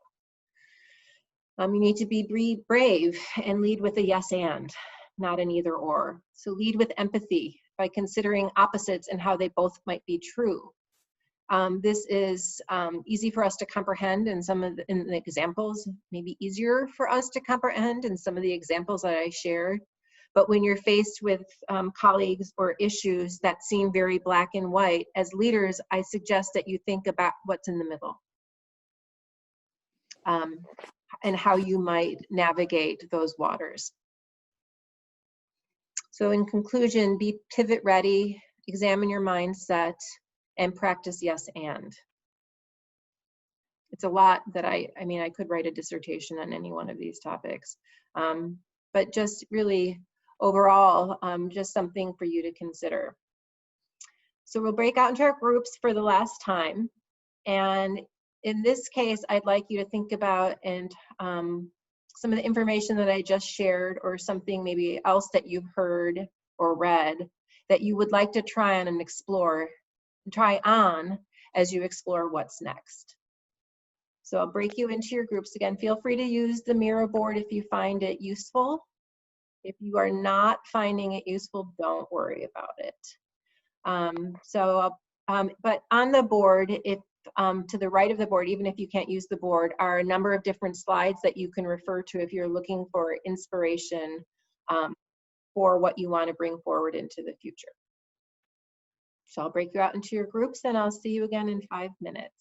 You need to be brave and lead with a yes and, not an either or. So lead with empathy by considering opposites and how they both might be true. This is easy for us to comprehend, and in the examples, maybe easier for us to comprehend in some of the examples that I shared. But when you're faced with colleagues or issues that seem very black and white, as leaders, I suggest that you think about what's in the middle and how you might navigate those waters. So in conclusion, be pivot ready, examine your mindset, and practice yes and. It's a lot that I mean, I could write a dissertation on any one of these topics, but just really overall, just something for you to consider. So we'll break out into our groups for the last time. And in this case, I'd like you to think about and some of the information that I just shared, or something maybe else that you've heard or read that you would like to try on and explore, try on as you explore what's next. So I'll break you into your groups again. Feel free to use the Miro board if you find it useful. If you are not finding it useful, don't worry about it. But on the board, if to the right of the board, even if you can't use the board, are a number of different slides that you can refer to if you're looking for inspiration for what you want to bring forward into the future. So I'll break you out into your groups, and I'll see you again in 5 minutes.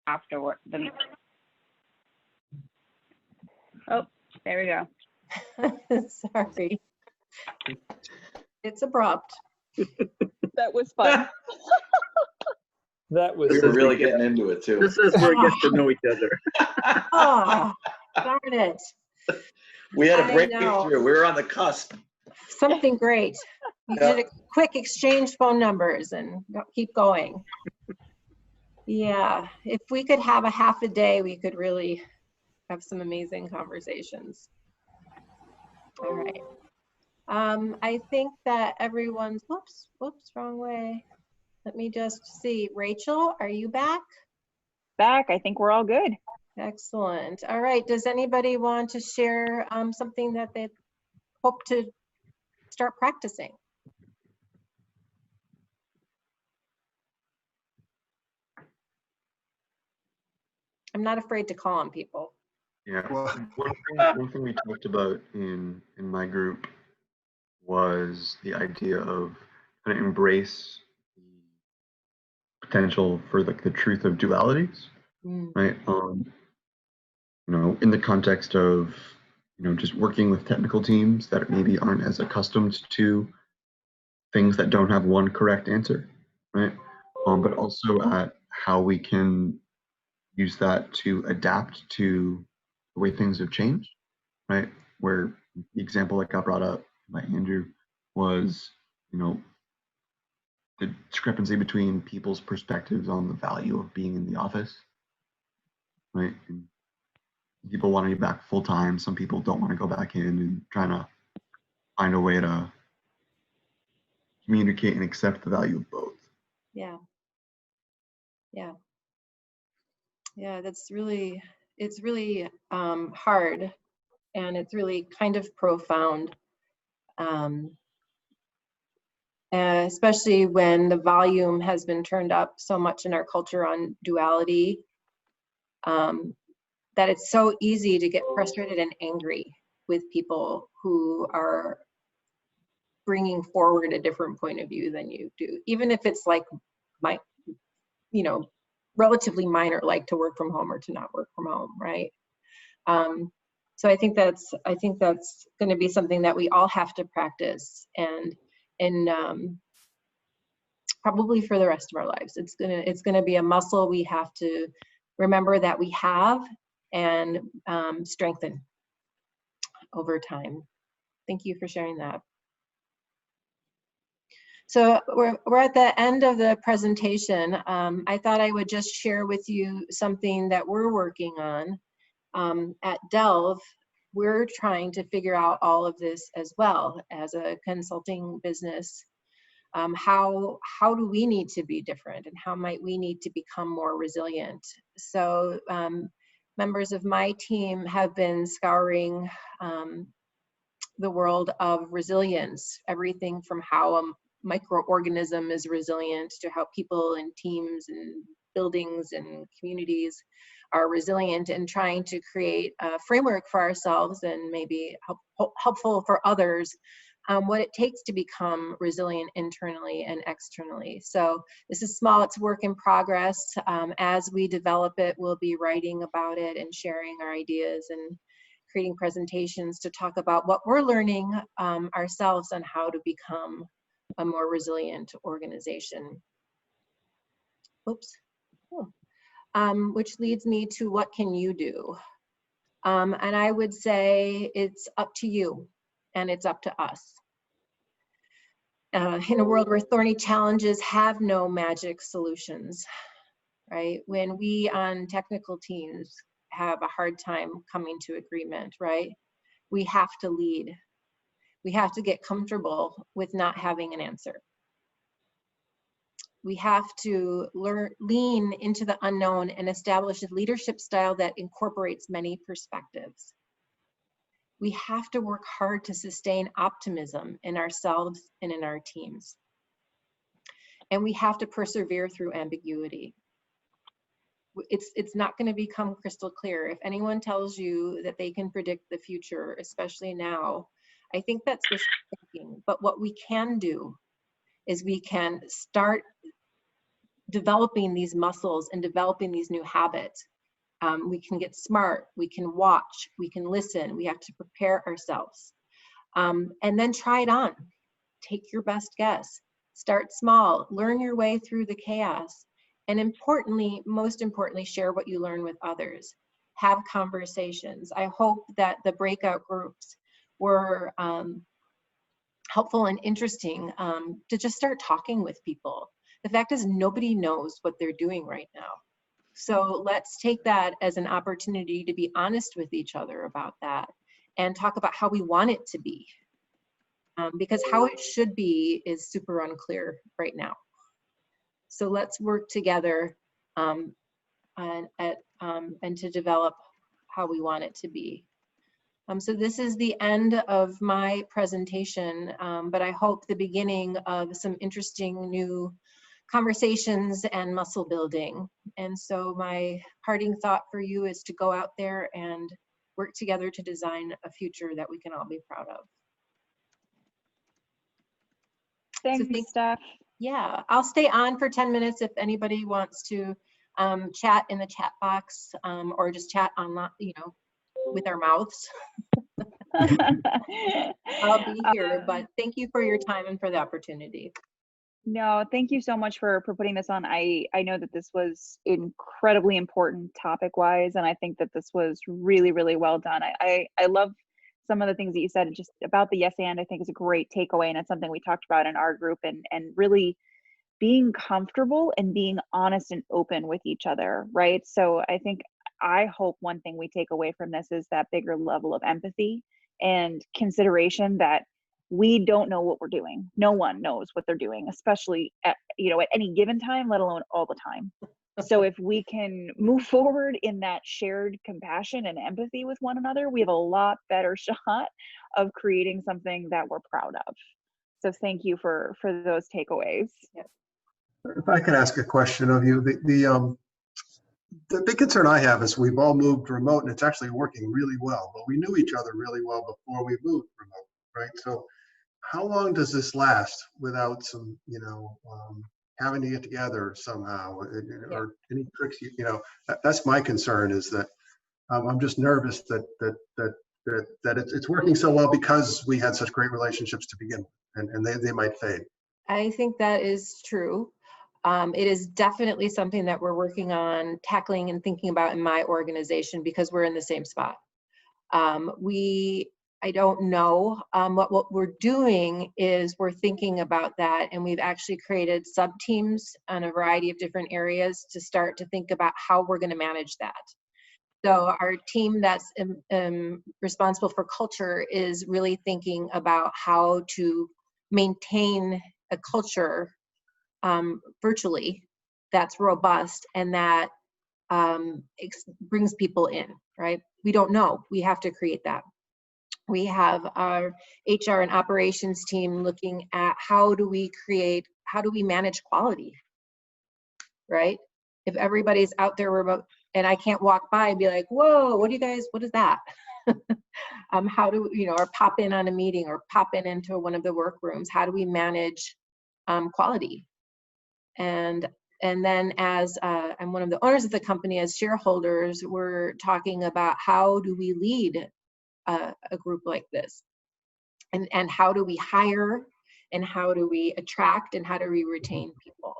afterward. Oh, there we go. Sorry. It's abrupt. That was fun. That was, We were really getting into it too. This is where we get to know each other. Oh, darn it. We had a I breakthrough. know. We were on the cusp. Something great. You Yeah. did a quick exchange phone numbers and keep going. Yeah, if we could have a half a day, we could really have some amazing conversations. All right. I think that everyone's, whoops, wrong way. Let me just see. Rachel, are you back? Back. I think we're all good. Excellent. All right. Does anybody want to share something that they hope to start practicing? I'm not afraid to call on people. Yeah. Well, One thing we talked about in my group was the idea of kind of embrace the potential for like the truth of dualities, Mm, right? You know, in the context of, you know, just working with technical teams that maybe aren't as accustomed to things that don't have one correct answer, right? But also at how we can use that to adapt to the way things have changed, right? Where the example that got brought up by Andrew was, you know, the discrepancy between people's perspectives on the value of being in the office, right? And people want to be back full time. Some people don't want to go back in, and trying to find a way to communicate and accept the value of both. yeah. Yeah. Yeah, that's really, it's really hard, and it's really kind of profound. Especially when the volume has been turned up so much in our culture on duality, that it's so easy to get frustrated and angry with people who are bringing forward a different point of view than you do, even if it's like you know, relatively minor, like to work from home or to not work from home, right? So I think that's going to be something that we all have to practice, and probably for the rest of our lives. It's gonna be a muscle we have to remember that we have, and strengthen over time. Thank you for sharing that. So we're at the end of the presentation. I thought I would just share with you something that we're working on. At Delve, we're trying to figure out all of this as well as a consulting business. How do we need to be different, and how might we need to become more resilient? So members of my team have been scouring the world of resilience, everything from how a microorganism is resilient to how people and teams and buildings and communities are resilient, and trying to create a framework for ourselves and maybe helpful for others, what it takes to become resilient internally and externally. So this is small, it's work in progress. As we develop it, we'll be writing about it and sharing our ideas and creating presentations to talk about what we're learning ourselves on how to become a more resilient organization. Oops. Oh. Which leads me to what can you do? And I would say it's up to you, and it's up to us. In a world where thorny challenges have no magic solutions, right? When we on technical teams have a hard time coming to agreement, right? We have to lead. We have to get comfortable with not having an answer. We have to lean into the unknown and establish a leadership style that incorporates many perspectives. We have to work hard to sustain optimism in ourselves and in our teams. And we have to persevere through ambiguity. It's not going to become crystal clear. If anyone tells you that they can predict the future, especially now, I think that's wishful thinking. But what we can do is we can start developing these muscles and developing these new habits. We can get smart, we can watch, we can listen, we have to prepare ourselves. And then try it on. Take your best guess. Start small, learn your way through the chaos. And importantly, most importantly, share what you learn with others. Have conversations. I hope that the breakout groups were helpful and interesting to just start talking with people. The fact is, nobody knows what they're doing right now. So let's take that as an opportunity to be honest with each other about that and talk about how we want it to be. Because how it should be is super unclear right now. So let's work together and to develop how we want it to be. So this is the end of my presentation, but I hope the beginning of some interesting new conversations and muscle building. And so my parting thought for you is to go out there and work together to design a future that we can all be proud of. Thanks, Steph. Yeah, I'll stay on for 10 minutes if anybody wants to chat in the chat box or just chat online, you know, with our mouths. I'll be here, but thank you for your time and for the opportunity. No, thank you so much for putting this on. I know that this was incredibly important topic wise, and I think that this was really, really well done. I love some of the things that you said just about the yes and I think is a great takeaway, and it's something we talked about in our group, and really being comfortable and being honest and open with each other, right? So I hope one thing we take away from this is that bigger level of empathy and consideration that we don't know what we're doing. No one knows what they're doing, especially at any given time, let alone all the time. So if we can move forward in that shared compassion and empathy with one another, we have a lot better shot of creating something that we're proud of. So thank you for those takeaways. Yeah. If I can ask a question of you, the big concern I have is we've all moved remote and it's actually working really well, but we knew each other really well before we moved remote, right? So how long does this last without some, having to get together somehow, or any tricks? That's my concern. Is that I'm just nervous that it's working so well because we had such great relationships to begin with, and they might fade. I think that is true. It is definitely something that we're working on tackling and thinking about in my organization because we're in the same spot. I don't know. What we're doing is we're thinking about that, and we've actually created sub-teams on a variety of different areas to start to think about how we're going to manage that. So our team that's responsible for culture is really thinking about how to maintain a culture virtually that's robust and that brings people in, right? We don't know. We have to create that. We have our HR and operations team looking at how do we manage quality, right? If everybody's out there remote and I can't walk by and be like, whoa, what is that? How do we, or pop in on a meeting or pop into one of the workrooms, how do we manage quality? And then as I'm one of the owners of the company, as shareholders, we're talking about how do we lead a group like this, and how do we hire, and how do we attract, and how do we retain people?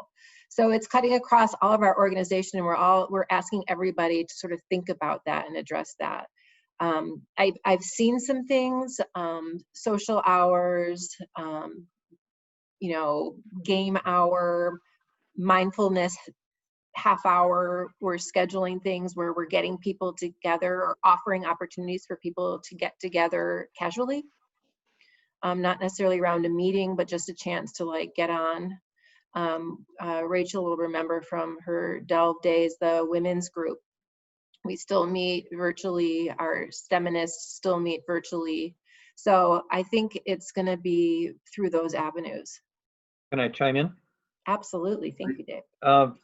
So it's cutting across all of our organization, and we're asking everybody to sort of think about that and address that. I've seen some things, social hours, game hour, mindfulness half hour. We're scheduling things where we're getting people together or offering opportunities for people to get together casually, not necessarily around a meeting, but just a chance to get on. Rachel will remember from her Delve days, the women's group. We still meet virtually. Our STEMinists still meet virtually. So I think it's going to be through those avenues. Can I chime in? Absolutely. Thank you, Dave.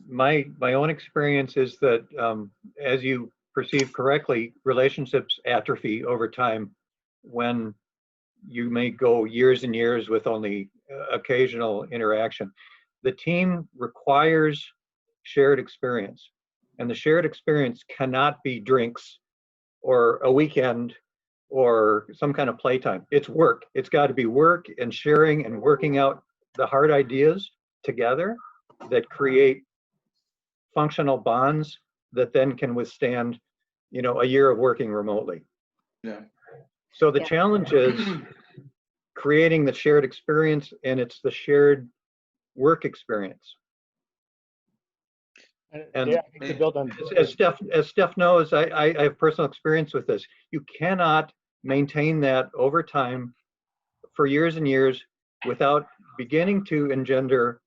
My own experience is that, as you perceive correctly, relationships atrophy over time when you may go years and years with only occasional interaction. The team requires shared experience. And the shared experience cannot be drinks or a weekend or some kind of playtime. It's work. It's got to be work and sharing and working out the hard ideas together that create functional bonds that then can withstand, you know, a year of working remotely. Yeah. So the Yeah. challenge is creating the shared experience, and it's the shared work experience. And Yeah, I think to build on, as Steph knows, I have personal experience with this. You cannot maintain that over time for years and years without beginning to engender,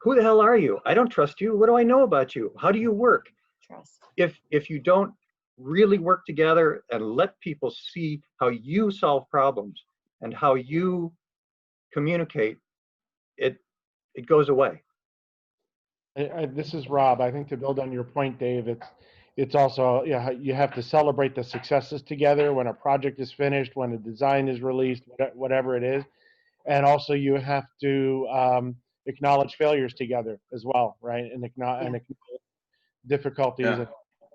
who the hell are you? I don't trust you. What do I know about you? How do you work? Trust. If you don't really work together and let people see how you solve problems and how you communicate, it goes away. this is Rob. I think to build on your point, Dave, it's also, yeah, you have to celebrate the successes together when a project is finished, when a design is released, whatever it is. And also you have to acknowledge failures together as well, right? And acknowledge difficulties Yeah. and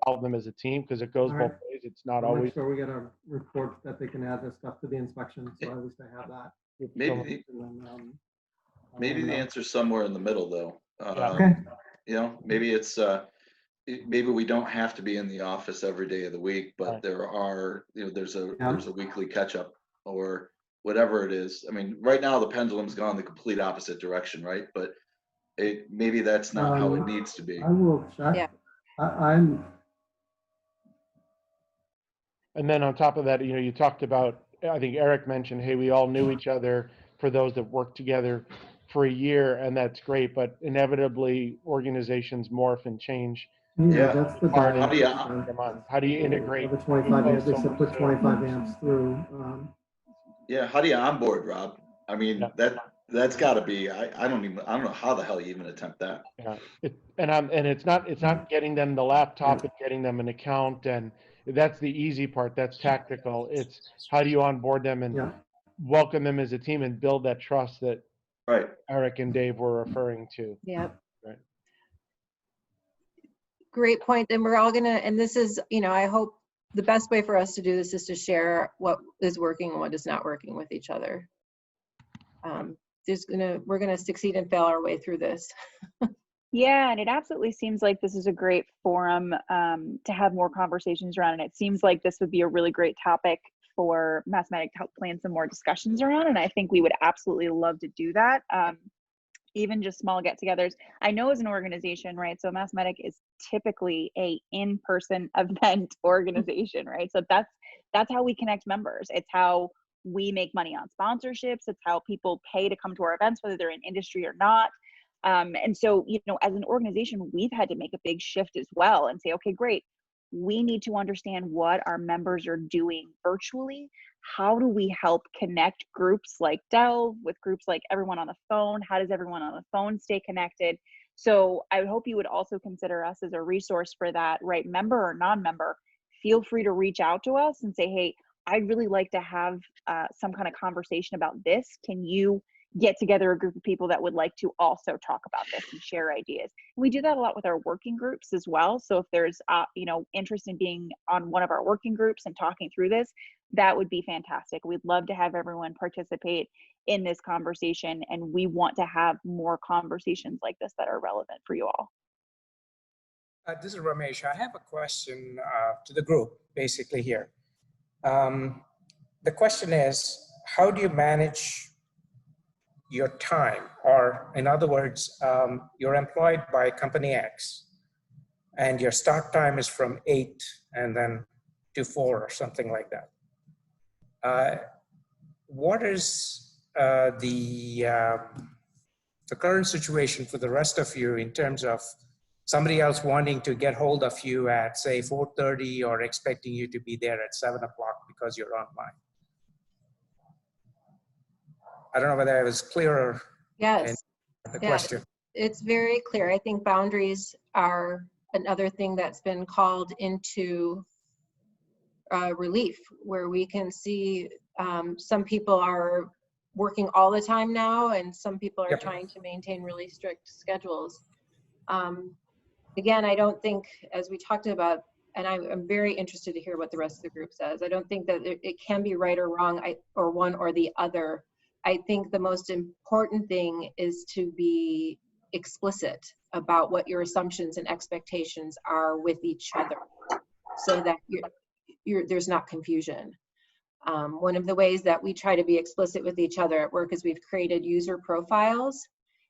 solve them as a team, because it goes All both right. ways. It's not I'll always. make sure we get a report that they can add this stuff to the inspection, so at least I have that. Maybe And then, maybe the answer's somewhere in the middle, though. Okay. You know, maybe it's maybe we don't have to be in the office every day of the week, but Right. there are, you know, there's a Yeah. weekly catch up or whatever it is. I mean, right now the pendulum's gone the complete opposite direction, right? But maybe that's not how it needs to be. I will check. Yeah. I'm And then on top of that, you know, you talked about, I think Eric mentioned, hey, we all knew each other for those that worked together for a year, and that's great. But inevitably, organizations morph and change. Yeah. That's the Hard How do you- come on. How do you integrate? The 25 amps, they both said put so- 25 amps through. Yeah, how do you onboard, Rob? I mean, Yeah. that's got to be. I don't know how the hell you even attempt that. Yeah, and it's not getting them the laptop, it's getting them an account, and that's the easy part. That's tactical. It's how do you onboard them and Yeah. welcome them as a team and build that trust that Right. Eric and Dave were referring to. Yep. Right. Great point. And we're all gonna, and this is, you know, I hope the best way for us to do this is to share what is working and what is not working with each other. We're gonna succeed and fail our way through this. Yeah, and it absolutely seems like this is a great forum to have more conversations around, and it seems like this would be a really great topic for Mathematic to help plan some more discussions around, and I think we would absolutely love to do that. Even just small get-togethers. I know as an organization, right, so Mathematic is typically a in-person event organization, right? So that's how we connect members. It's how we make money on sponsorships. It's how people pay to come to our events, whether they're in industry or not. And so, you know, as an organization, we've had to make a big shift as well and say, okay, great. We need to understand what our members are doing virtually. How do we help connect groups like Delve with groups like Everyone on the Phone? How does everyone on the phone stay connected? So I would hope you would also consider us as a resource for that, right? Member or non-member, feel free to reach out to us and say, hey, I'd really like to have some kind of conversation about this. Can you get together a group of people that would like to also talk about this and share ideas? And we do that a lot with our working groups as well. So if there's you know, interest in being on one of our working groups and talking through this, that would be fantastic. We'd love to have everyone participate in this conversation, and we want to have more conversations like this that are relevant for you all. This is Ramesh. I have a question to the group basically here. The question is, how do you manage your time? Or in other words, you're employed by company X and your start time is from 8 and then to 4 or something like that. What is the current situation for the rest of you in terms of somebody else wanting to get hold of you at say 4:30 or expecting you to be there at 7 o'clock because you're online? I don't know whether I was clearer. Yes. In the Yeah, question. it's very clear. I think boundaries are another thing that's been called into relief, where we can see some people are working all the time now, and some people are Yep. trying to maintain really strict schedules. Again, I don't think, as we talked about, and I'm very interested to hear what the rest of the group says. I don't think that it can be right or wrong, or one or the other. I think the most important thing is to be explicit about what your assumptions and expectations are with each other, so that there's not confusion. One of the ways that we try to be explicit with each other at work is we've created user profiles,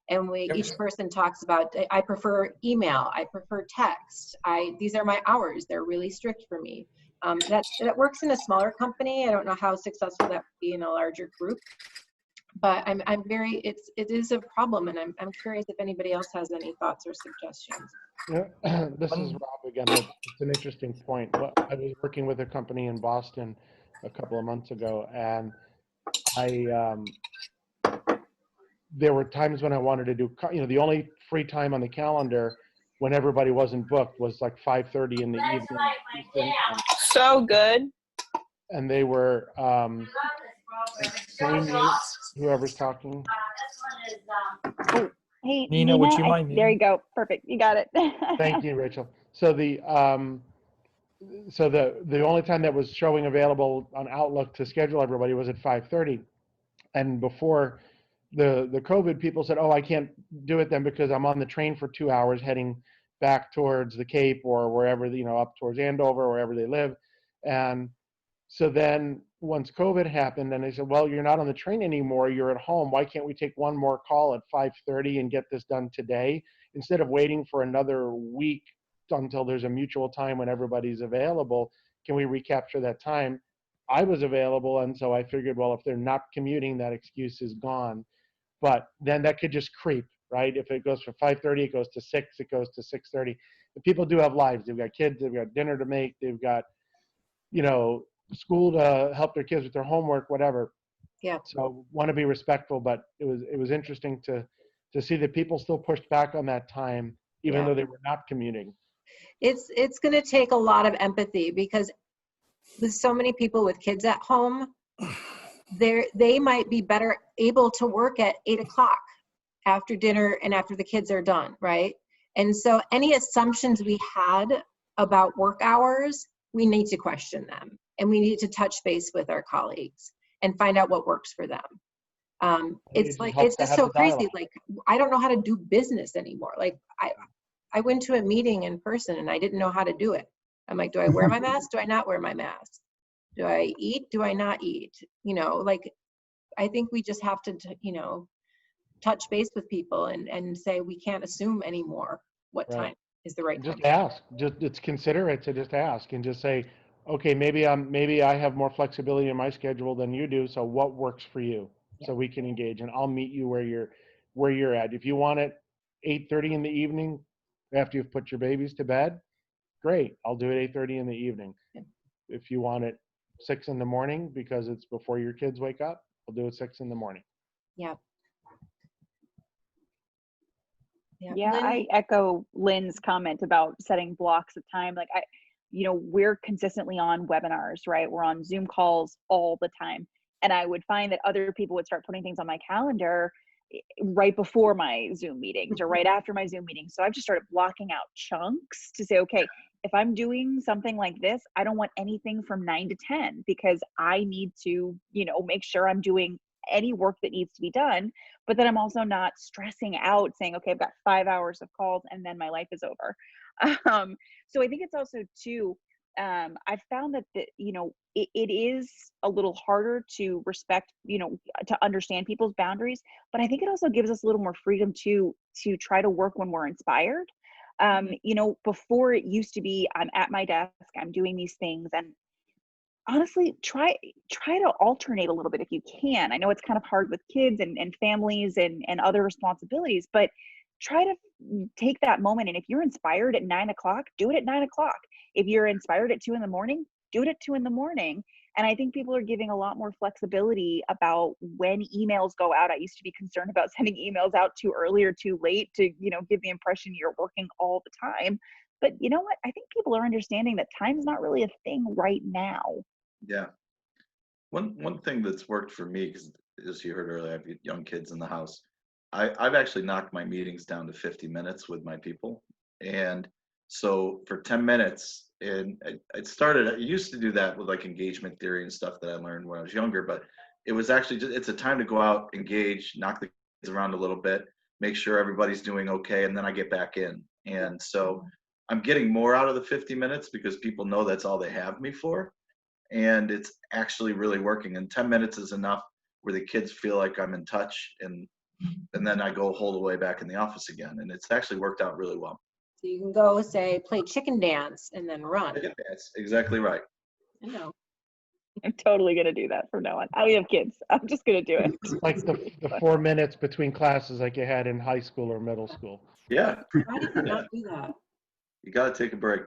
and each person talks about, I prefer email, I prefer text, these are my hours, they're really strict for me. That works in a smaller company. I don't know how successful that would be in a larger group, but it is a problem, and I'm curious if anybody else has any thoughts or suggestions. Yeah, this is Rob again. It's an interesting point. I was working with a company in Boston a couple of months ago, and there were times when I wanted to do, the only free time on the calendar when everybody wasn't booked was like 5:30 in the evening. Eastern time. So good. And they were, can we mute whoever's talking? Oh, hey, Nina, would you mind there you muting? go. Perfect. You got it. Thank you, Rachel. So the only time that was showing available on Outlook to schedule everybody was at 5:30. And before the COVID, people said, oh, I can't do it then because I'm on the train for 2 hours heading back towards the Cape or wherever, up towards Andover, wherever they live. And so then once COVID happened, and they said, well, you're not on the train anymore, you're at home. Why can't we take one more call at 5:30 and get this done today instead of waiting for another week until there's a mutual time when everybody's available? Can we recapture that time? I was available, and so I figured, well, if they're not commuting, that excuse is gone. But then that could just creep, right? If it goes from 5:30, it goes to 6, it goes to 6:30. The people do have lives. They've got kids, they've got dinner to make, they've got, school to help their kids with their homework, whatever. Yeah. So want to be respectful, but it was interesting to see that people still pushed back on that time, even Yeah. though they were not commuting. It's going to take a lot of empathy, because with so many people with kids at home, they might be better able to work at 8 o'clock after dinner and after the kids are done, right? And so any assumptions we had about work hours, we need to question them, and we need to touch base with our colleagues and find out what works for them. It's just so crazy. Like, I don't know how to do business anymore. Like, I went to a meeting in person and I didn't know how to do it. I'm like, do I wear my mask? Do I not wear my mask? Do I eat? Do I not eat? I think we just have to, touch base with people and say, we can't assume anymore what Right. time is the right Just time. ask. It's considerate to just ask and just say, okay, maybe I have more flexibility in my schedule than you do. So what works for you? So we can engage, and I'll meet you where you're at. If you want it 8:30 in the evening after you've put your babies to bed, great. I'll do it 8:30 in the evening. Yeah. If you want it 6 in the morning because it's before your kids wake up, I'll do it 6 in the morning. Yeah. Yeah, Lynn? I echo Lynn's comment about setting blocks of time. Like we're consistently on webinars, right? We're on Zoom calls all the time. And I would find that other people would start putting things on my calendar right before my Zoom meetings or right after my Zoom meetings. So I've just started blocking out chunks to say, okay, if I'm doing something like this, I don't want anything from 9 to 10 because I need to, make sure I'm doing any work that needs to be done, but then I'm also not stressing out saying, okay, I've got 5 hours of calls and then my life is over. So I think it's also too, I've found that it is a little harder to respect, to understand people's boundaries, but I think it also gives us a little more freedom to try to work when we're inspired. Before it used to be, I'm at my desk, I'm doing these things, and honestly, try to alternate a little bit if you can. I know it's kind of hard with kids and families and other responsibilities, but try to take that moment. And if you're inspired at 9 o'clock, do it at 9 o'clock. If you're inspired at 2 in the morning, do it at 2 in the morning. And I think people are giving a lot more flexibility about when emails go out. I used to be concerned about sending emails out too early or too late to, give the impression you're working all the time. But you know what? I think people are understanding that time's not really a thing right now. Yeah. One thing that's worked for me, because as you heard earlier, I have young kids in the house. I've actually knocked my meetings down to 50 minutes with my people. And so for 10 minutes, and I used to do that with like engagement theory and stuff that I learned when I was younger, but it was actually just, it's a time to go out, engage, knock the kids around a little bit, make sure everybody's doing okay, and then I get back in. And so I'm getting more out of the 50 minutes because people know that's all they have me for. And it's actually really working. And 10 minutes is enough where the kids feel like I'm in touch, and then I go whole the way back in the office again. And it's actually worked out really well. So you can go say, play chicken dance and then run. That's exactly right. I know. I'm totally gonna do that from now on. I have kids. I'm just gonna do it. It's like the 4 minutes between classes like you had in high school or middle school. Yeah. Why did you not do that? You got to take a break.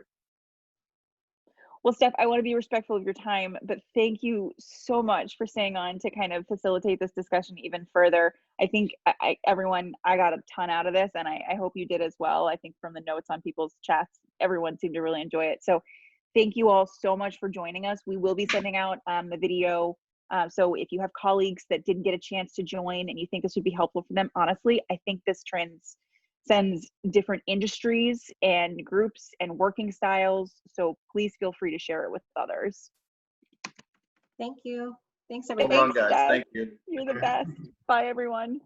Well, Steph, I want to be respectful of your time, but thank you so much for staying on to kind of facilitate this discussion even further. I think everyone, I got a ton out of this, and I hope you did as well. I think from the notes on people's chats, everyone seemed to really enjoy it. So thank you all so much for joining us. We will be sending out the video. So if you have colleagues that didn't get a chance to join and you think this would be helpful for them, honestly, I think this transcends different industries and groups and working styles. So please feel free to share it with others. Thank you. Thanks, Well everybody. done, guys. Steph. Thank you. You're the best. Bye, everyone.